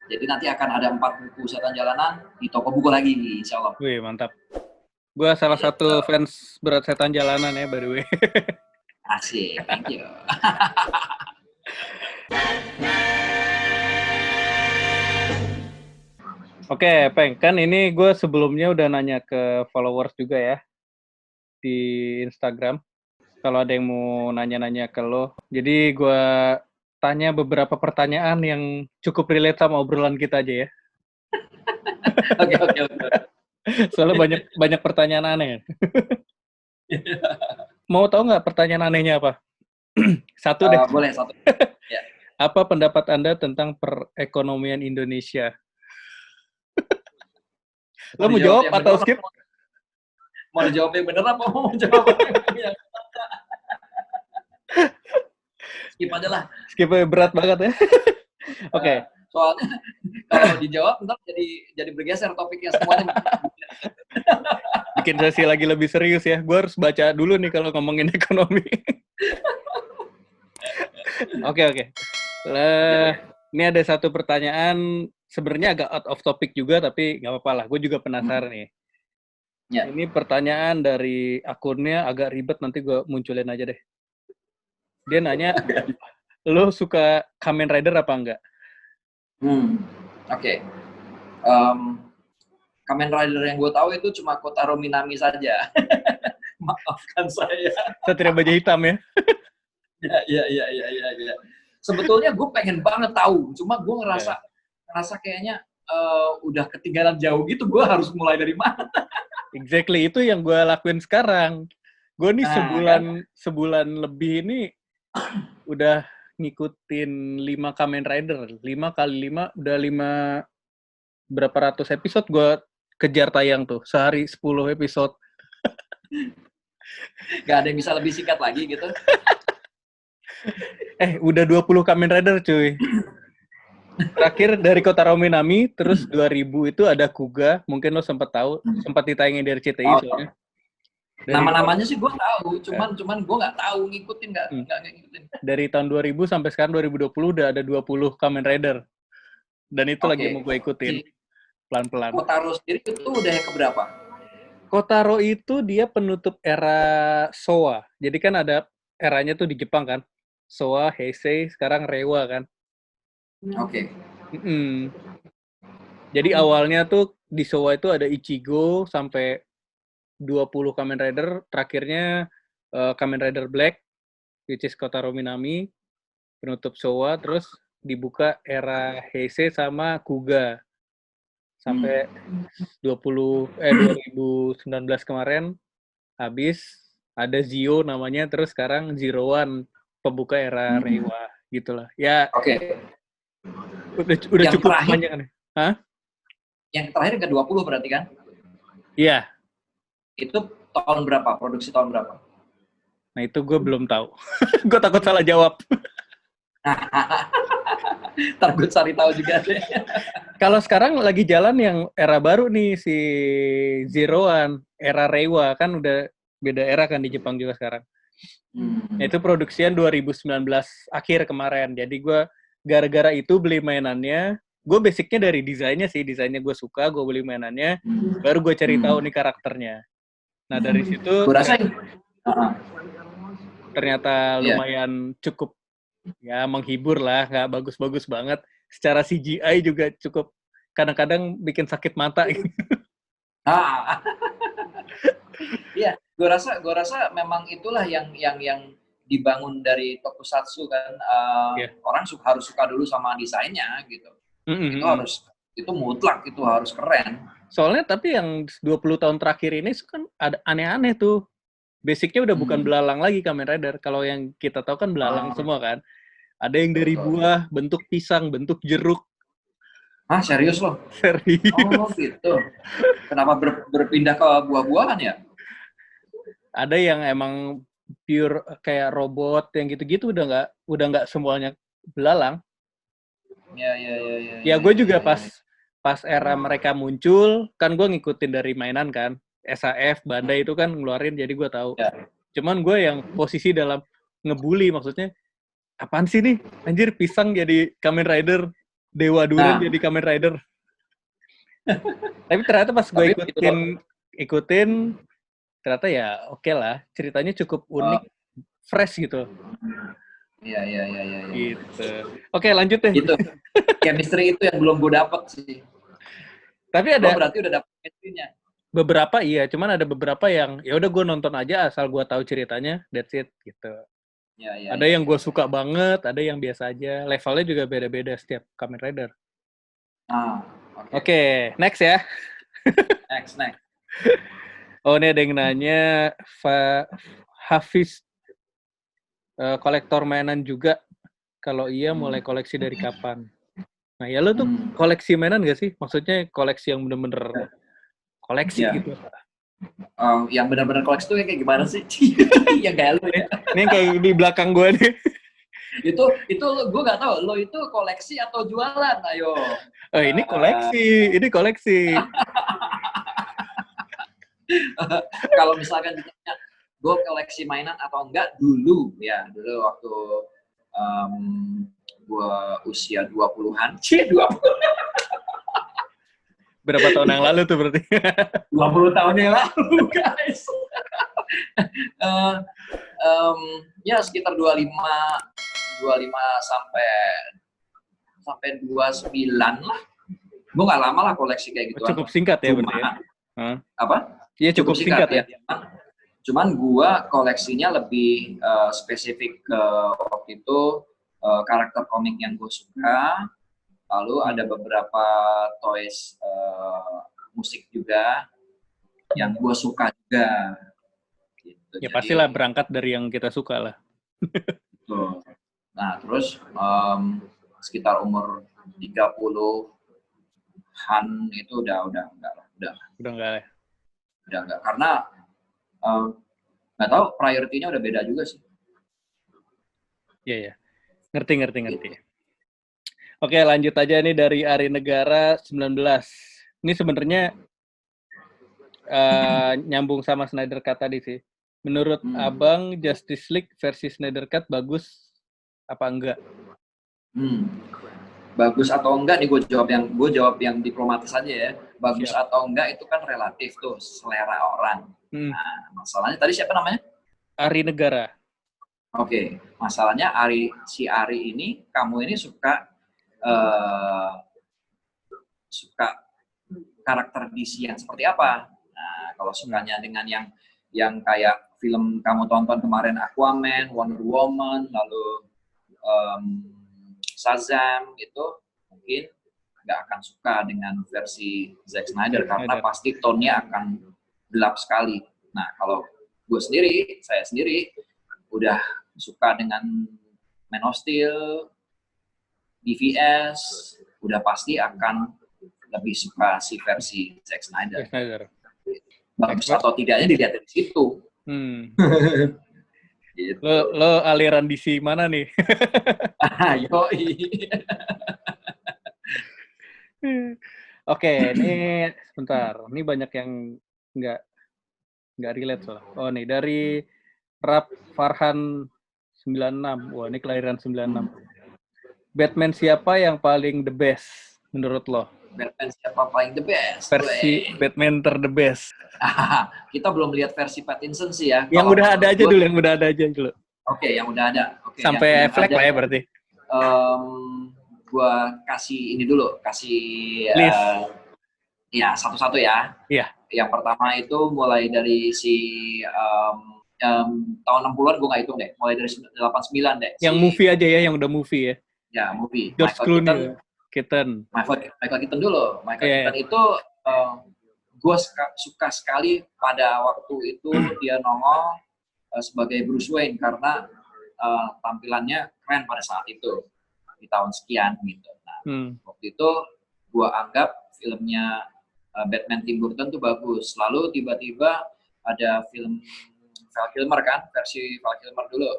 Jadi nanti akan ada 4 buku Setan Jalanan di toko buku lagi, insya Allah. Wih, mantap. Gue salah satu fans berat Setan Jalanan ya, by the way. Asik, thank you. Oke, Peng, kan ini gue sebelumnya udah nanya ke followers juga ya di Instagram. Kalau ada yang mau nanya-nanya ke lo. Jadi gue tanya beberapa pertanyaan yang cukup relate sama obrolan kita aja ya. Oke. Soalnya banyak pertanyaan aneh. Mau tahu nggak pertanyaan anehnya apa? Satu deh. Boleh, satu. Ya. Apa pendapat Anda tentang perekonomian Indonesia? Lo mau jawab atau skip? Mau jawab yang bener apa mau jawab yang skip aja lah. Skip berat banget ya. Oke. Soalnya kalau dijawab ntar jadi bergeser topiknya semuanya. Bikin sesi lagi lebih serius ya. Gue harus baca dulu nih kalau ngomongin ekonomi. Oke. Ini ada satu pertanyaan sebenarnya agak out of topic juga, tapi nggak apa-apa lah. Gue juga penasaran nih. Ya. Ini pertanyaan dari akunnya agak ribet, nanti gue munculin aja deh. Dia nanya, lo suka Kamen Rider apa enggak? Oke. Kamen Rider yang gue tahu itu cuma Kotaro Minami saja. Maafkan saya. Satria Baja Hitam ya? Ya. Sebetulnya gue pengen banget tahu, cuma gue ngerasa kayaknya udah ketinggalan jauh gitu. Gue harus mulai dari mana? Exactly, itu yang gue lakuin sekarang. Gue nih sebulan lebih ini udah ngikutin 5 Kamen Rider. 5 kali 5 udah 5 berapa ratus episode gue kejar tayang tuh. Sehari 10 episode. Gak ada yang bisa lebih singkat lagi gitu. Udah 20 Kamen Rider cuy. Terakhir dari Kotaro Minami, terus 2000 itu ada Kuga, mungkin lo sempat tahu, sempat ditayangin dari CTI soalnya. Nama-namanya sih gue tahu, cuman gue nggak tahu ngikutin nggak ngikutin. Dari tahun 2000 sampai sekarang 2020 udah ada 20 Kamen Rider. Dan itu lagi mau gue ikutin pelan-pelan. Kotaro sendiri itu udah yang keberapa? Kotaro itu dia penutup era Showa. Jadi kan ada eranya tuh di Jepang kan. Showa, Heisei, sekarang Reiwa kan. Oke. Jadi awalnya tuh di Showa itu ada Ichigo sampai 20 Kamen Rider, terakhirnya Kamen Rider Black, which is Kotaro Minami, penutup Showa, terus dibuka era Heisei sama Kuga. Sampai 2019 kemarin habis, ada Zio namanya, terus sekarang Zero One, pembuka era Reiwa, gitulah. Ya. Oke. Udah yang cukup banyak nih. Hah? Yang terakhir ke 20 berarti kan? Iya. Itu tahun berapa? Produksi tahun berapa? Nah itu gue belum tahu. Gue takut salah jawab. Ntar gue cari tahu juga deh. Kalau sekarang lagi jalan yang era baru nih, si Zero One, era Reiwa, kan udah beda era kan di Jepang juga sekarang. Nah, itu produksian 2019 akhir kemarin. Jadi gue gara-gara itu beli mainannya. Gue basicnya dari desainnya sih, desainnya gue suka, gue beli mainannya, baru gue cari tahu nih karakternya. Nah dari situ ternyata lumayan cukup ya menghibur lah, nggak bagus-bagus banget. Secara CGI juga cukup kadang-kadang bikin sakit mata. Iya, gue rasa memang itulah yang dibangun dari tokusatsu kan. Orang harus suka dulu sama desainnya gitu. Itu mutlak, itu harus keren. Soalnya tapi yang 20 tahun terakhir ini kan ada aneh-aneh tuh. Basicnya udah bukan belalang lagi Kamen Rider. Kalau yang kita tahu kan belalang semua kan. Ada yang dari buah, bentuk pisang, bentuk jeruk. Serius loh? Serius. Oh gitu. Kenapa berpindah ke buah-buahan ya? Ada yang emang pure kayak robot yang gitu-gitu udah nggak semuanya belalang. Ya gue juga pas era mereka muncul kan gue ngikutin dari mainan kan. SAF, Bandai itu kan ngeluarin jadi gue tahu. Cuman gue yang posisi dalam ngebully, maksudnya apaan sih nih? Anjir pisang jadi Kamen Rider, Dewa Durian jadi Kamen Rider. Tapi ternyata pas gue ikutin ternyata ya oke lah, ceritanya cukup unik, fresh gitu. Iya. Gitu. Oke, lanjut deh. Itu chemistry itu yang belum gue dapet sih. Tapi ada berarti udah dapet chemistry-nya. Beberapa iya, cuman ada beberapa yang ya udah gue nonton aja asal gue tahu ceritanya, that's it gitu. Ada yang gue suka banget, ada yang biasa aja. Levelnya juga beda-beda setiap Kamen Rider. Oke, next ya. Next. Oh, ini ada yang nanya, Hafiz kolektor mainan juga. Kalau iya, mulai koleksi dari kapan? Nah, ya lo tuh koleksi mainan gak sih? Maksudnya koleksi yang bener-bener koleksi gitu. Yang benar-benar koleksi itu kayak gimana sih? Yang kayak lu ya. Ini kayak di belakang gue nih. Itu gue nggak tahu lo itu koleksi atau jualan, ayo. Oh, ini koleksi. Kalau misalkan ditanya gue koleksi mainan atau enggak dulu waktu gue usia 20-an. 20. Berapa tahun yang lalu tuh berarti? 20 tahun yang lalu, guys. Ya sekitar 25 sampai 29 lah. Gue nggak lama lah koleksi kayak gitu. Cukup singkat ya berarti ya? Apa? Iya cukup singkat ya. Cuman gue koleksinya lebih spesifik ke waktu itu karakter komik yang gue suka. Lalu ada beberapa toys musik juga yang gue suka juga. Gitu. Ya pastilah berangkat dari yang kita suka lah. Betul. Nah terus sekitar umur 30-an itu udah enggak ya. Udah enggak, karena nggak tahu priority-nya udah beda juga sih. Iya. Ngerti. Gitu. Oke, lanjut aja nih dari Ari Negara 19. Ini sebenarnya nyambung sama Snyder Cut tadi sih. Menurut Abang, Justice League versi Snyder Cut bagus apa enggak? Bagus atau enggak nih gue jawab yang diplomatis aja ya. Bagus atau enggak itu kan relatif tuh, selera orang. Nah, masalahnya tadi siapa namanya? Ari Negara. Oke, masalahnya si Ari ini, kamu ini suka karakter DC yang seperti apa? Nah, kalau sukanya dengan yang kayak film kamu tonton kemarin, Aquaman, Wonder Woman, lalu Shazam gitu, mungkin nggak akan suka dengan versi Zack Snyder karena pasti tone-nya akan gelap sekali. Nah, kalau saya sendiri udah suka dengan Man of Steel, DVS, udah pasti akan lebih suka si versi Zack Snyder. Bagus atau tidaknya dilihat dari situ. Gitu. Lo aliran DC mana nih? Yoi. Oke, ini sebentar. Ini banyak yang nggak relate soalnya. Oh nih dari Rap Farhan 96. Wah, ini kelahiran 96. Batman siapa yang paling the best menurut lo? Batman siapa paling the best? Versi Batman the best. Kita belum lihat versi Pattinson sih ya. Yang udah ada aja dulu, Oke, yang udah ada. Okay, sampai Affleck lah ya berarti. Gua kasih ini dulu, ya satu-satu ya. Iya. Yang pertama itu mulai dari si tahun 60-an gue nggak hitung deh, mulai dari 89 deh. Yang movie aja ya, yang udah movie ya. Ya, movie. George Clooney. Michael Keaton dulu. Keaton itu gue suka sekali pada waktu itu dia nongol sebagai Bruce Wayne karena tampilannya keren pada saat itu di tahun sekian gitu. Nah, waktu itu gue anggap filmnya Batman Tim Burton tuh bagus. Lalu tiba-tiba ada film Val Kilmer kan, versi Val Kilmer dulu,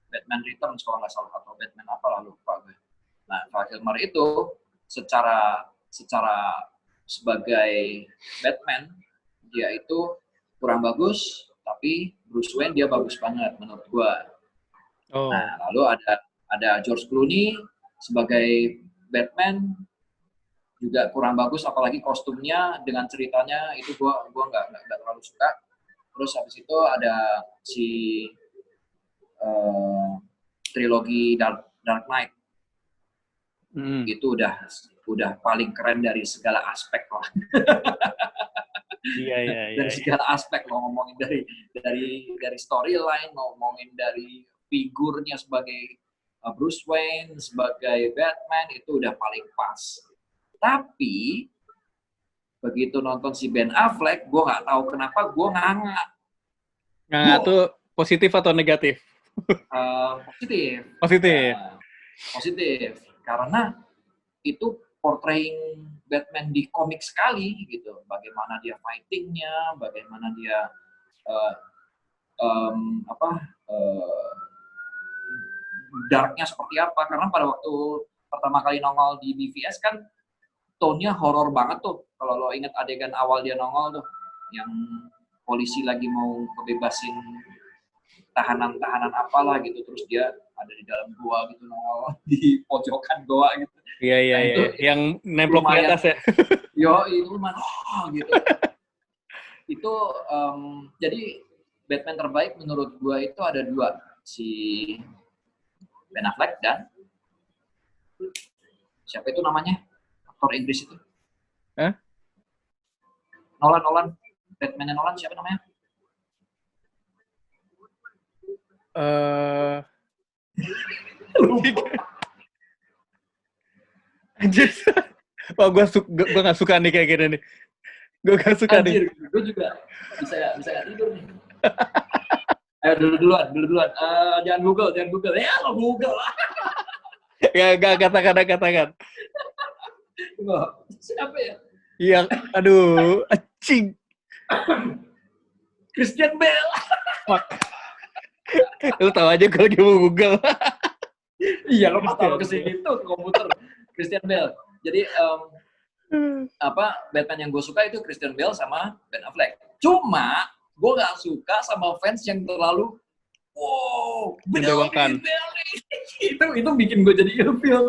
Batman Returns kalau nggak salah, atau Batman apa lah lupa gue. Nah, Val Kilmer itu secara sebagai Batman dia itu kurang bagus, tapi Bruce Wayne dia bagus banget menurut gue. Nah, lalu ada George Clooney sebagai Batman juga kurang bagus, apalagi kostumnya dengan ceritanya itu gua nggak terlalu suka. Terus habis itu ada si trilogi Dark Knight. Itu udah paling keren dari segala aspek lah. Iya. Dari segala aspek, mau ngomongin dari storyline, mau ngomongin dari figurnya sebagai Bruce Wayne, sebagai Batman, itu udah paling pas. Tapi begitu nonton si Ben Affleck, gue nggak tahu kenapa gue nganga. Nganga tuh positif atau negatif? Positif. Karena itu portraying Batman di komik sekali gitu. Bagaimana dia fightingnya, bagaimana dia darknya seperti apa. Karena pada waktu pertama kali nongol di BVS kan tone-nya horor banget tuh. Kalau lo inget adegan awal dia nongol tuh, yang polisi lagi mau kebebasin tahanan-tahanan apalah gitu, terus dia ada di dalam goa gitu, nongol di pojokan goa gitu. Iya, iya, iya. Yang nemplok di atas ya. Yo, itu lumayan, gitu. Itu, jadi Batman terbaik menurut gua itu ada 2, si Ben Affleck dan siapa itu namanya? Aktor Inggris itu. Nolan. Batman-nya Nolan siapa namanya? Anjir. Wah, gue gak suka nih kayak gini nih. Gue gak suka nih. Gue juga bisa gak tidur nih. Ayo duluan. Jangan Google. Ya lo Google lah. Ya, gak katakan. Siapa ya? Yang, aduh, acing. Christian Bale. Lu tahu aja kalau lagi mau Google. Iya, lo pas taruh ke sini tuh ke komputer. Christian Bale. Jadi Batman yang gue suka itu Christian Bale sama Ben Affleck. Cuma gue nggak suka sama fans yang terlalu mendewakan. Itu bikin gue jadi ilfeel.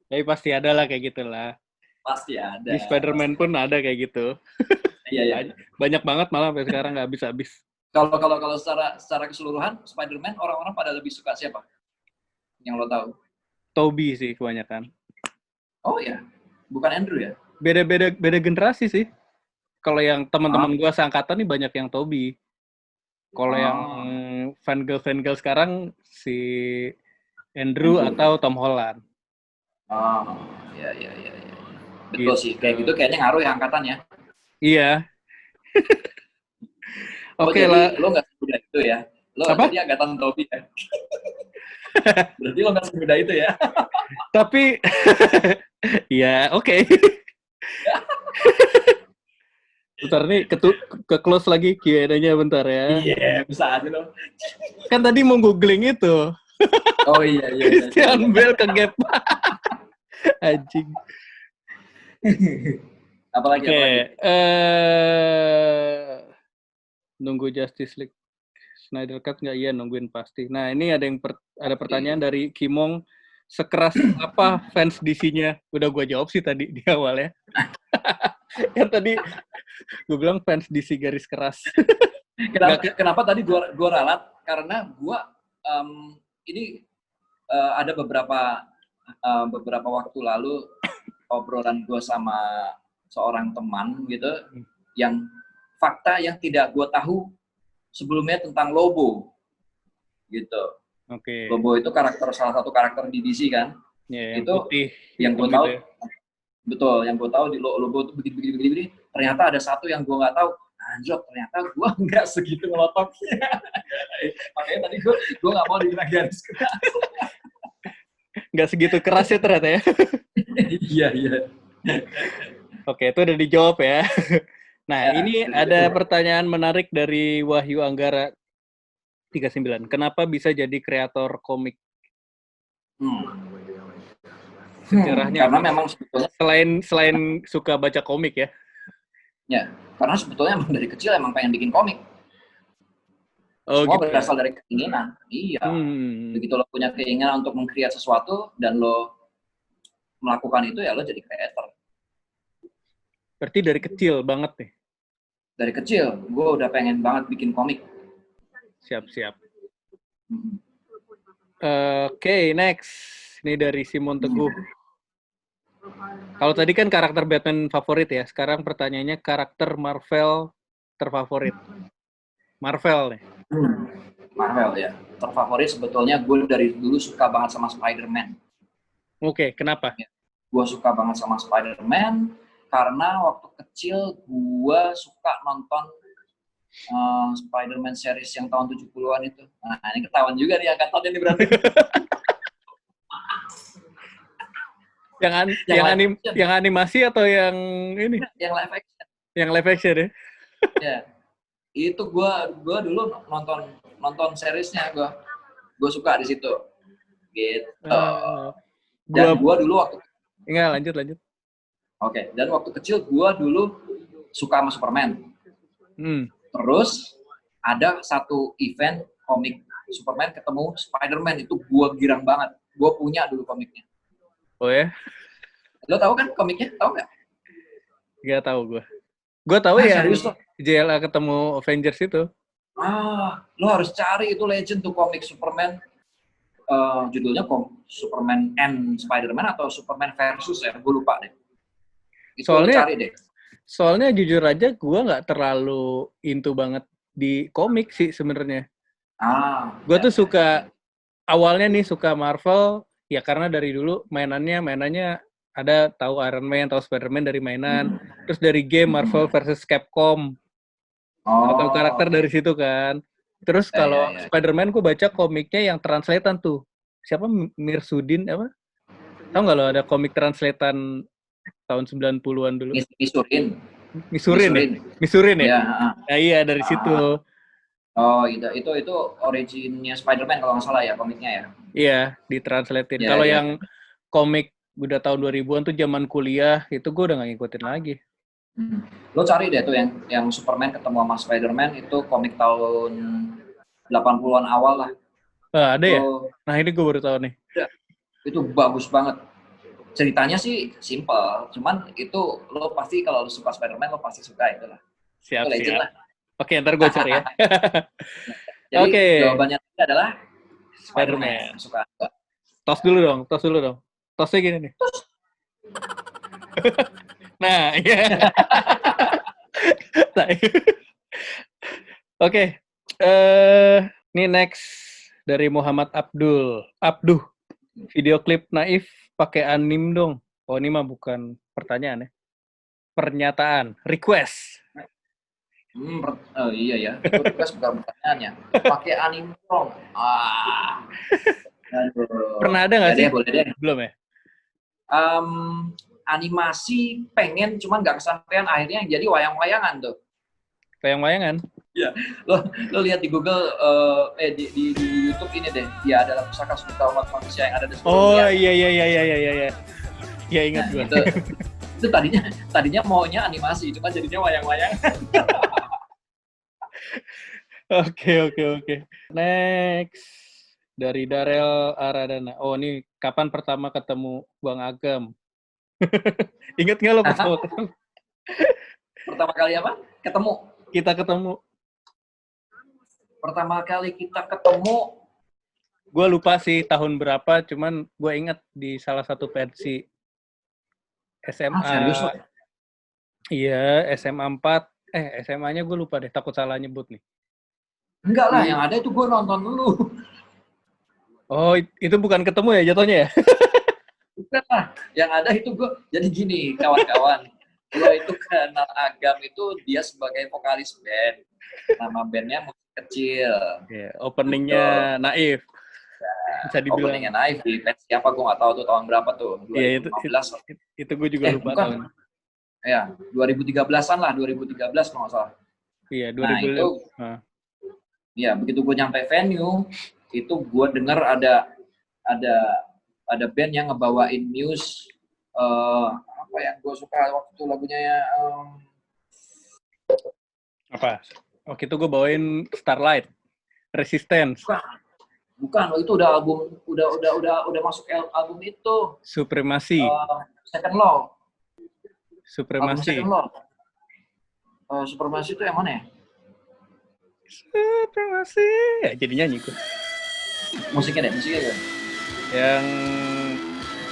Tapi pasti ada lah kayak gitulah. Pasti ada. Di Spider-Man pun ada kayak gitu. Iya. Banyak banget malah sampai sekarang nggak habis-habis. Kalau secara keseluruhan Spider-Man orang-orang pada lebih suka siapa? Yang lo tahu? Tobey sih kebanyakan. Oh ya, bukan Andrew ya? Beda generasi sih. Kalau yang teman-teman gue seangkatan nih banyak yang Tobey. Kalau yang fangirl sekarang si Andrew atau Tom Holland. Iya. Betul gitu. Sih, kayak gitu kayaknya ngaruh ya angkatannya. Iya. Oke lah. Lo nggak semudah itu ya? Lo jadi angkatan Tobey ya? Berarti lo nggak semudah itu ya? Tapi, ya oke. Bentar nih, ke close lagi Q&A-nya bentar ya. Iya, bisa aja lo. Kan tadi mau googling itu. Oh iya. Christian Bale ke gap. Anjing. Apalagi? Nunggu Justice League Snyder Cut nggak? Iya, nungguin pasti. Nah, ini ada pertanyaan dari Kimong. Sekeras apa fans DC-nya? Udah gue jawab sih tadi di awal ya. Kan tadi gue bilang fans DC garis keras. Kenapa tadi gue ralat? Karena gue ini ada beberapa waktu lalu obrolan gue sama seorang teman gitu, yang fakta yang tidak gue tahu sebelumnya tentang Lobo gitu. Oke. Lobo itu salah satu karakter di DC kan. Yeah, itu putih, yang gue tahu. Gitu ya. Betul, yang gue tahu di Lobo itu begini. Ternyata ada satu yang gue nggak tahu. Anjir, ternyata gue nggak segitu ngelotoknya. Makanya tadi gue nggak mau dibilang garis keras. Nggak segitu keras ya ternyata ya. Iya. Oke, itu udah dijawab ya. Nah, ini ada pertanyaan menarik dari Wahyu Anggara 39. Kenapa bisa jadi kreator komik? Sejarahnya karena memang sebetulnya selain suka baca komik ya. Ya, karena sebetulnya emang dari kecil emang pengen bikin komik. Gitu Semua berasal dari keinginan. Iya. Begitu lo punya keinginan untuk meng-create sesuatu dan lo melakukan itu, ya lo jadi kreator. Berarti dari kecil banget nih? Dari kecil, gue udah pengen banget bikin komik. Siap. Oke, next. Ini dari Simon Teguh. Kalau tadi kan karakter Batman favorit ya, sekarang pertanyaannya karakter Marvel terfavorit. Marvel nih. Marvel ya. Terfavorit sebetulnya gue dari dulu suka banget sama Spider-Man. Oke, kenapa? Ya, gue suka banget sama Spider-Man karena waktu kecil gue suka nonton Spider-Man series yang tahun 70-an itu. Nah, ini ketahuan juga nih angkatannya ini berarti. yang animasi atau yang ini? Yang live action. Yang live action ya? Ya. Itu gue dulu nonton seriesnya gue. gue suka di situ. Gitu. Dan gue dulu waktu lanjut. Oke, dan waktu kecil gue dulu suka sama Superman. Terus ada satu event komik Superman ketemu Spider-Man, itu gue girang banget. Gue punya dulu komiknya. Oh ya? Lo tahu kan komiknya? Tahu nggak? Gak tahu gue. Gue tahu ya. JLA ketemu Avengers itu. Lo harus cari itu legend tuh komik Superman. Judulnya Superman and Spider-Man atau Superman versus ya, gue lupa deh. Itu cari deh. Soalnya jujur aja gue nggak terlalu into banget di komik sih sebenarnya. Gue tuh suka awalnya nih suka Marvel ya karena dari dulu mainannya ada tahu Iron Man, tahu Spider-Man dari mainan, terus dari game Marvel versus Capcom. Atau karakter dari situ kan. Terus kalau Spider-Man gue baca komiknya yang translatean tuh. Siapa Mirsudin apa? Tahu nggak lo ada komik translatean tahun 90-an dulu? Misurin ya? Nah, iya dari situ. Oh, itu originnya Spider-Man kalau nggak salah ya komiknya ya? Iya, ditranslatein. Kalau yang komik udah tahun 2000-an tuh zaman kuliah, itu gue udah nggak ngikutin lagi. Lo cari deh tuh yang Superman ketemu sama Spider-Man, itu komik tahun 80-an awal lah. Ada ya? Nah ini gue baru tahu nih. Itu bagus banget. Ceritanya sih simple, cuman itu lo pasti kalau lo suka Spider-Man lo pasti suka itulah. Siap. Lah. Oke, ntar gue cari ya. Jadi jawabannya adalah Spider-Man. Suka. Tos dulu dong. Tosnya gini nih. Nah, iya. Oke. Ini next dari Muhammad Abduh. Video klip Naif pakai anim dong. Oh, ini mah bukan pertanyaan ya. Pernyataan, request. Iya ya. Itu request bukan pertanyaannya. Pakai anim dong. Pernah ada nggak sih? Boleh deh. Belum ya? Animasi pengen, cuman nggak kesampaian, akhirnya yang jadi wayang-wayangan tuh. Wayang-wayangan? Iya. Lo lihat di Google, di YouTube ini deh. Dia adalah pusaka sejuta umat manusia yang ada di seluruh dunia. Iya. Ya ingat gue. Itu tadinya maunya animasi, cuma jadinya wayang-wayangan. Oke. Next. Dari Darel Aradana. Oh, ini kapan pertama ketemu Bang Agam? Ingat nggak lo pertama ketemu? Pertama kali apa? Kita ketemu. Pertama kali kita ketemu. Gue lupa sih tahun berapa, cuman gue ingat di salah satu pensi SMA. Serius lo? Iya, SMA 4. SMA-nya gue lupa deh, takut salah nyebut nih. Enggak lah, yang ada itu gue nonton dulu. Oh, itu bukan ketemu ya jatuhnya ya? Bukan lah, yang ada itu gue, jadi gini kawan-kawan. Gue itu kenal Agam itu dia sebagai vokalis band. Nama bandnya Musik Kecil. Yeah, openingnya Naif. Bisa dibilang. Openingnya Naif di pensi apa gue nggak tahu tuh tahun berapa tuh. 2015. Itu gue juga lupa tahun. Ya, 2013-an lah, 2013 kalau nggak salah. Iya, 2013. Nah, itu, ya begitu gue nyampe venue, itu gue dengar ada band yang ngebawain Muse, apa yang gue suka waktu itu lagunya ya. Apa? Waktu itu gue bawain Starlight, Resistance. Bukan, itu udah album, udah masuk album itu. Supremacy. Second Law. Supremacy. Second Law. Supremacy itu yang mana ya? Supremacy. Ya, jadi nyanyi gue. Musiknya deh. Yang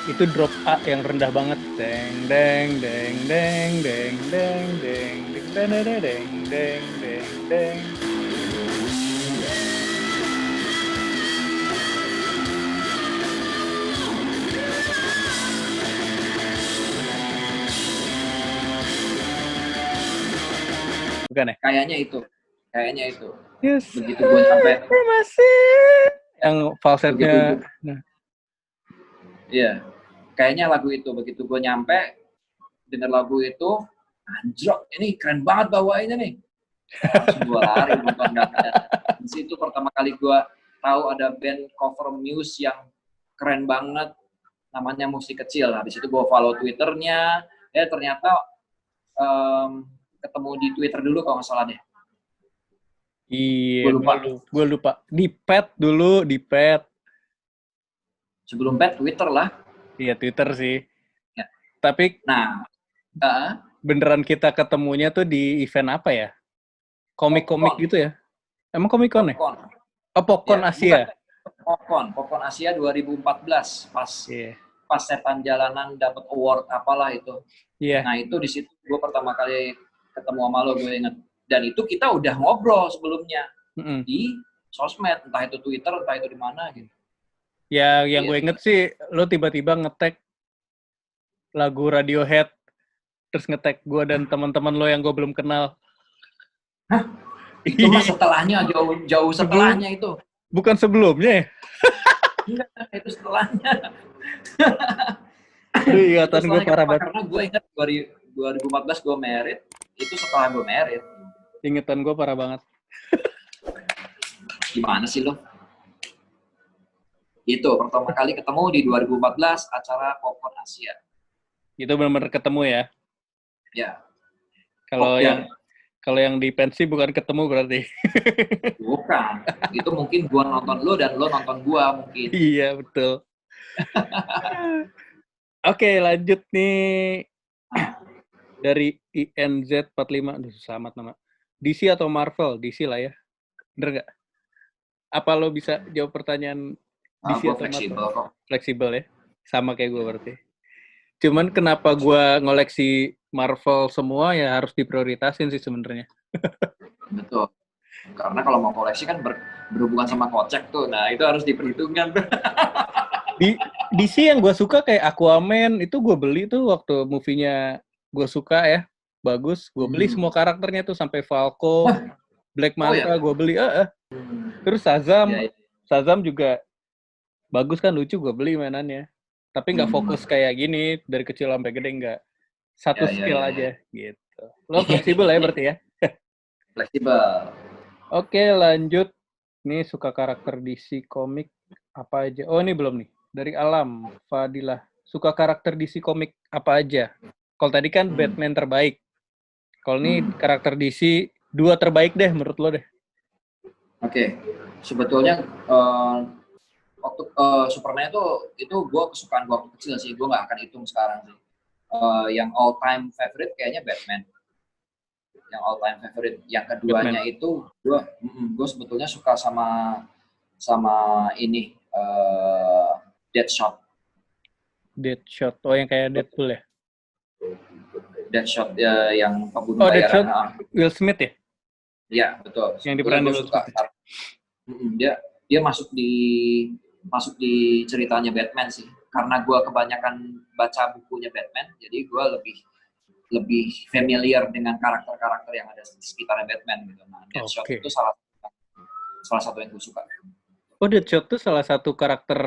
itu drop A yang rendah banget. Deng deng deng deng deng deng deng deng deng deng deng deng deng. Bukan ya? Kayaknya itu. Yes. Begitu gue nyampe. Yang falsetnya. Iya. Kayaknya lagu itu. Begitu gue nyampe, denger lagu itu, anjok, ini keren banget bawainnya nih. Langsung gue lari nonton dapetnya. Di situ pertama kali gue tahu ada band cover Muse yang keren banget, namanya Musik Kecil. Habis itu gue follow Twitternya, ternyata ketemu di Twitter dulu kalau nggak salah deh. Iya, gue lupa. Di Pet dulu, di Pet. Sebelum Pet, Twitter lah. Iya, Twitter sih. Ya. Tapi, beneran kita ketemunya tuh di event apa ya? Komik-komik gitu ya? Emang Comic-Con ya? Oh, Popcorn Asia. Popcorn Asia 2014 pas Setan Jalanan dapat award apalah itu. Iya. Nah itu di situ gue pertama kali ketemu sama lo, gue inget. Dan itu kita udah ngobrol sebelumnya di sosmed, entah itu Twitter, entah itu di mana gitu. Ya, yang gue inget sih, lo tiba-tiba nge-tag lagu Radiohead, terus nge-tag gue dan teman-teman lo yang gue belum kenal. Hah? Itu mah setelahnya, jauh setelahnya itu. Bukan sebelumnya ya? Enggak, itu setelahnya. Ingatan gue parah banget. Karena gue ingat 2014 gue married, itu setelah gue married. Ingatan gue parah banget. Gimana sih lo? Itu pertama kali ketemu di 2014 acara Popcorn Asia. Itu benar-benar ketemu ya? Ya. Kalau yang di pensi bukan ketemu berarti. Bukan. Itu mungkin gua nonton lo dan lo nonton gua mungkin. Iya, betul. Oke, lanjut nih. Dari INZ45. Aduh, susah amat nama. DC atau Marvel? DC lah ya. Bener nggak? Apa lo bisa jawab pertanyaan DC atau Marvel? Fleksibel ya? Sama kayak gue berarti. Cuman kenapa gue ngoleksi Marvel semua ya harus diprioritasin sih sebenarnya. Betul. Karena kalau mau koleksi kan berhubungan sama kocek tuh. Nah, itu harus diperhitungkan. Di DC yang gue suka kayak Aquaman, itu gue beli tuh waktu movie-nya gue suka ya. Bagus. Gue beli semua karakternya tuh sampai Falco, Black Manta, gue beli. Terus Shazam juga bagus kan, lucu, gue beli mainannya. Tapi nggak fokus kayak gini, dari kecil sampai gede nggak. Satu skill aja, gitu. Lo fleksibel ya berarti ya? Fleksibel. Oke, lanjut. Ini suka karakter DC komik apa aja? Oh, ini belum nih. Dari Alam, Fadilah. Suka karakter DC komik apa aja? Kalau tadi kan Batman terbaik. Kalau ini karakter DC, 2 terbaik deh menurut lo deh. Oke. Sebetulnya waktu Superman itu gue kesukaan gue waktu kecil sih, gue nggak akan hitung sekarang sih. Yang all time favorite kayaknya Batman. Yang all time favorite. Yang keduanya Batman. Itu gue sebetulnya suka sama ini Deadshot. Deadshot, oh yang kayak Deadpool ya? Deadshot yang pembunuh bayaran. Deadshot Will Smith ya? Iya betul. Yang diperanin Will Smith. Dia masuk di ceritanya Batman sih, karena gue kebanyakan baca bukunya Batman, jadi gue lebih familiar dengan karakter-karakter yang ada di sekitarnya Batman gitu. Nah, Deadshot itu salah satu yang gue suka. Oh, Deadshot itu salah satu karakter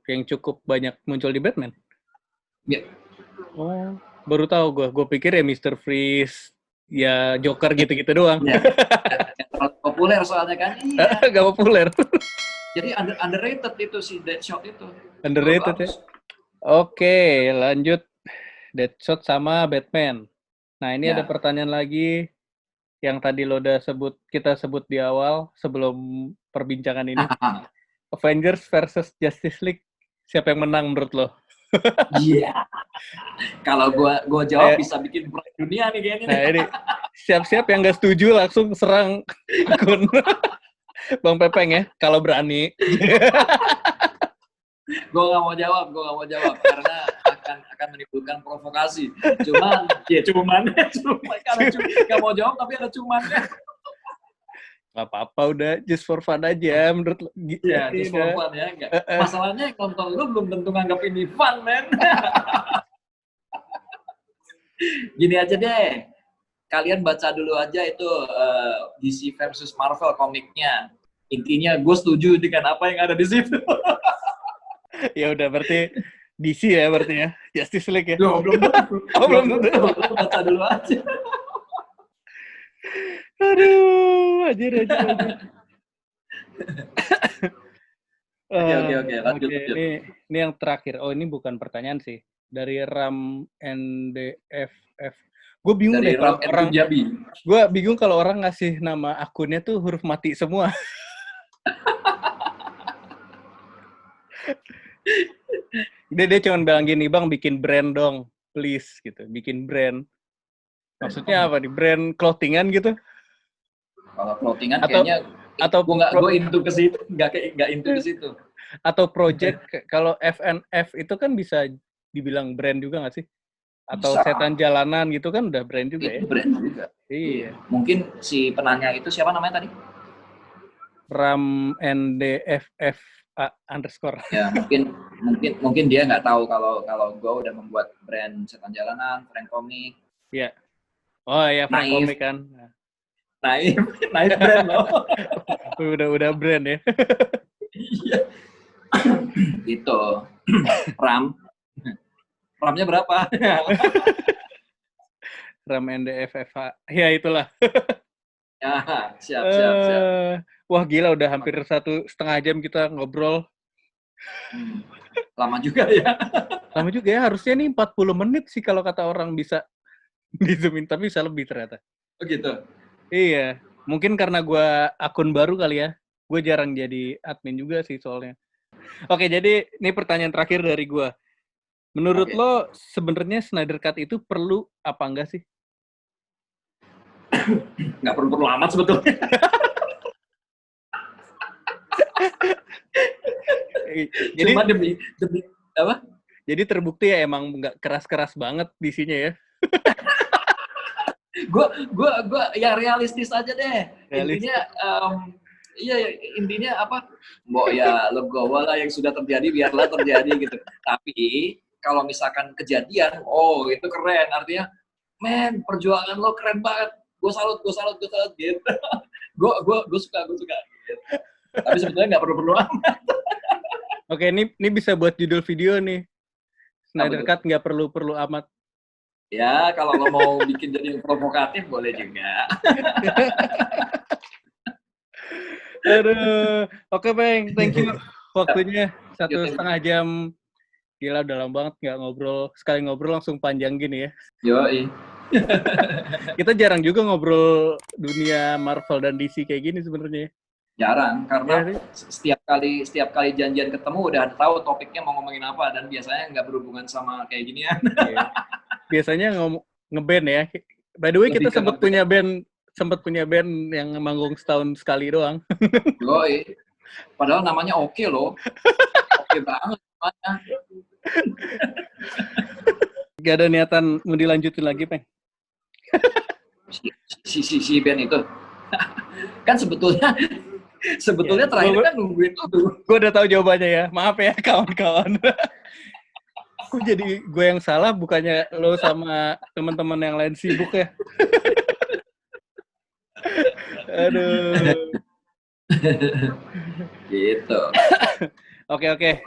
yang cukup banyak muncul di Batman? Iya. Oh, baru tahu gue. Gue pikir ya Mr. Freeze, ya Joker gitu-gitu doang. Ya. Terlalu populer soalnya kan. Iya. Gak populer. Jadi underrated itu si Deadshot itu. Underrated ya. Oke, lanjut. Deadshot sama Batman. Nah, ini ada pertanyaan lagi yang tadi lo udah kita sebut di awal sebelum perbincangan ini. Avengers versus Justice League, siapa yang menang menurut lo? Iya. Kalau gua jawab bisa bikin perang dunia nih kayaknya. Nah, ini siap-siap yang nggak setuju langsung serang akun Bang Pepeng ya, kalau berani. Gue nggak mau jawab karena akan menimbulkan provokasi. Cuman karena nggak mau jawab tapi ada cumannya. Gak apa-apa, udah just for fun aja menurut lo. Iya, just for fun ya. Masalahnya nonton lu belum tentu nganggap ini fun, men. Gini aja deh, kalian baca dulu aja itu DC versus Marvel komiknya. Intinya gue setuju dengan apa yang ada di situ. Ya udah, berarti DC ya berarti ya, Justice League ya. Belum tentu. Baca dulu aja. Aduh, aja. Oke. Lanjut. Ini yang terakhir. Oh, ini bukan pertanyaan sih. Dari Ram NDFF. Gue bingung deh kalau orang. Gue bingung kalau orang ngasih nama akunnya tuh huruf mati semua. Dia cuma bilang gini, Bang, bikin brand dong, please, gitu. Bikin brand. Maksudnya apa nih? Brand clothingan gitu? Kalau clothingan kayaknya gue into ke situ, nggak into ke situ. Atau project, kalau FNF itu kan bisa dibilang brand juga nggak sih? Atau bisa. Setan jalanan gitu kan udah brand juga itu ya? Brand juga. Iya. Mungkin si penanya itu siapa namanya tadi? Ram NDFF underscore. Ya mungkin dia nggak tahu kalau gue udah membuat brand setan jalanan, brand komik. Iya. Oh ya, brand komik kan. Naif brand loh. udah brand ya. Iya. Gitu. RAM-nya berapa? RAM NDFF. Ya itulah. Ya, siap. Wah gila, udah hampir 1,5 jam kita ngobrol. Lama juga ya. Lama juga ya, harusnya nih 40 menit sih kalau kata orang bisa di-zoomin, tapi bisa lebih ternyata. Oh gitu? Iya, mungkin karena gue akun baru kali ya. Gue jarang jadi admin juga sih soalnya. Oke, jadi ini pertanyaan terakhir dari gue. Menurut lo sebenarnya Snyder Cut itu perlu apa enggak sih? Nggak perlu amat sebetulnya. Jadi cuma demi apa? Jadi terbukti ya emang nggak keras-keras banget isinya ya. Gue ya realistis aja deh. Intinya apa? Ya legowo lah yang sudah terjadi biarlah terjadi gitu. Tapi kalau misalkan kejadian, itu keren. Artinya, men, perjuangan lo keren banget. Gue salut gitu. Gue suka gitu. Tapi sebetulnya nggak perlu amat. Oke, ini bisa buat judul video nih. Snyder Cut nggak perlu amat. Ya, kalau lo mau bikin jadi provokatif boleh juga. Aduh, oke Bang, thank you waktunya 1,5 jam. Gila, udah lama banget nggak ngobrol. Sekali ngobrol langsung panjang gini ya. Yoi. Kita jarang juga ngobrol dunia Marvel dan DC kayak gini sebenarnya. Jarang, karena setiap kali janjian ketemu udah tahu topiknya mau ngomongin apa, dan biasanya nggak berhubungan sama kayak ginian. Biasanya ngeband ya. By the way, kita sempat punya band yang manggung setahun sekali doang. Yoi. Padahal namanya oke loh. Oke banget namanya. Gak ada niatan mau dilanjutin lagi, Peng? Si band itu. Kan sebetulnya terakhir kan nungguin itu. Gue udah tahu jawabannya ya. Maaf ya kawan-kawan. Kok jadi gue yang salah, bukannya lo sama teman-teman yang lain sibuk ya? Aduh. Gitu. Oke.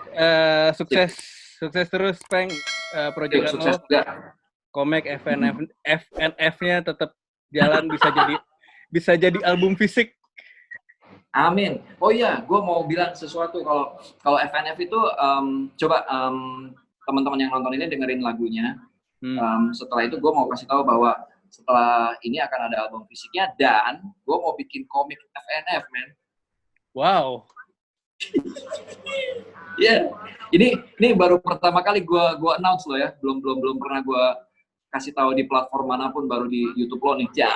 Sukses terus, Peng. Proyek lo. Komik FNF-nya tetap jalan, bisa jadi album fisik. Amin. Oh iya, gue mau bilang sesuatu. Kalau FNF itu coba teman-teman yang nonton ini dengerin lagunya. Setelah itu gue mau kasih tahu bahwa setelah ini akan ada album fisiknya, dan gue mau bikin komik FNF, man. Wow. Iya. Ini baru pertama kali gue announce lo ya. Belum pernah gue kasih tahu di platform manapun, baru di YouTube lo nih. Ja.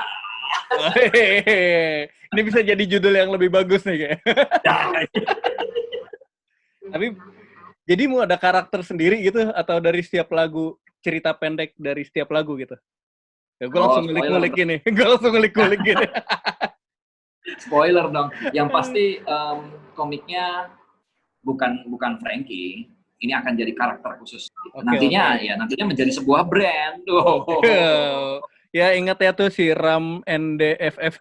Ini bisa jadi judul yang lebih bagus nih kayak. Tapi jadi mau ada karakter sendiri gitu, atau dari setiap lagu, cerita pendek dari setiap lagu gitu? Ya, gue langsung ngulik-ngulik gini. Spoiler dong. Yang pasti komiknya bukan Frankie. Ini akan jadi karakter khusus. Nantinya menjadi sebuah brand. Ya ingat ya tuh si Ram NDFF.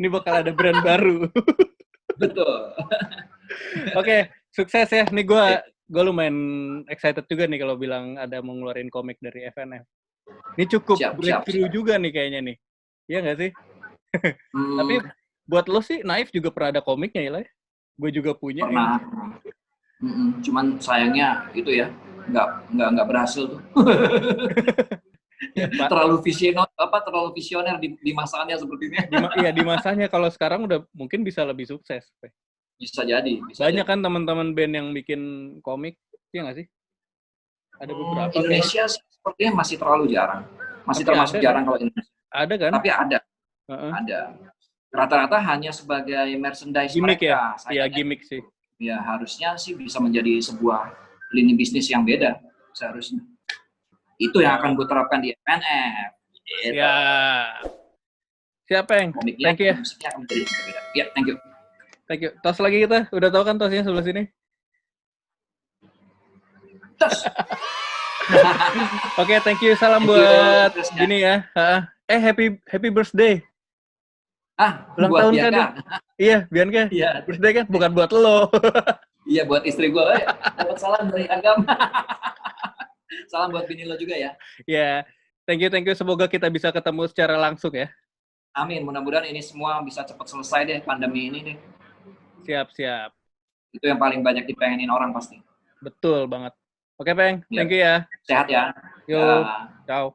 Ini bakal ada brand baru. Betul. Oke, sukses ya. Nih gue lumayan excited juga nih kalau bilang ada mau ngeluarin komik dari FNF. Ini cukup breakthrough juga nih kayaknya nih. Iya nggak sih? Tapi buat lo sih, Naif juga pernah ada komiknya ya, lah? Gue juga punya. Pernah. Cuman sayangnya itu ya, nggak berhasil tuh. Ya, terlalu visioner di masanya seperti ini. Iya, di masanya. Kalau sekarang udah mungkin bisa lebih sukses. Bisa jadi. Banyak kan teman-teman band yang bikin komik, iya nggak sih? Ada beberapa. Indonesia sepertinya masih terlalu jarang. Masih tapi termasuk jarang kalau Indonesia. Ada kan? Tapi ada. Ada. Rata-rata hanya sebagai merchandise gimmick mereka. Iya, gimmick sih. Ya harusnya sih bisa menjadi sebuah lini bisnis yang beda seharusnya. Itu yang akan gue terapkan di FNF. Gitu. Ya. Siapa yang? Thank you ya. Musiknya akan menjadi berbeda. Ya, thank you. Thank you. Tos lagi kita. Udah tahu kan tosnya sebelah sini? Tos. Oke, thank you. Salam buat gini ya. Happy birthday. Ulang tahun kan? Iya, Bianca. Iya. Birthday kan? Bukan buat lo. Iya, buat istri gue. Dapat salam dari Agam. Salam buat bini lo juga ya. Iya. Thank you. Semoga kita bisa ketemu secara langsung ya. Amin. Mudah-mudahan ini semua bisa cepat selesai deh, pandemi ini nih. Siap. Itu yang paling banyak dipengenin orang pasti. Betul banget. Oke, Peng. Thank you ya. Sehat ya. Yo. Ciao.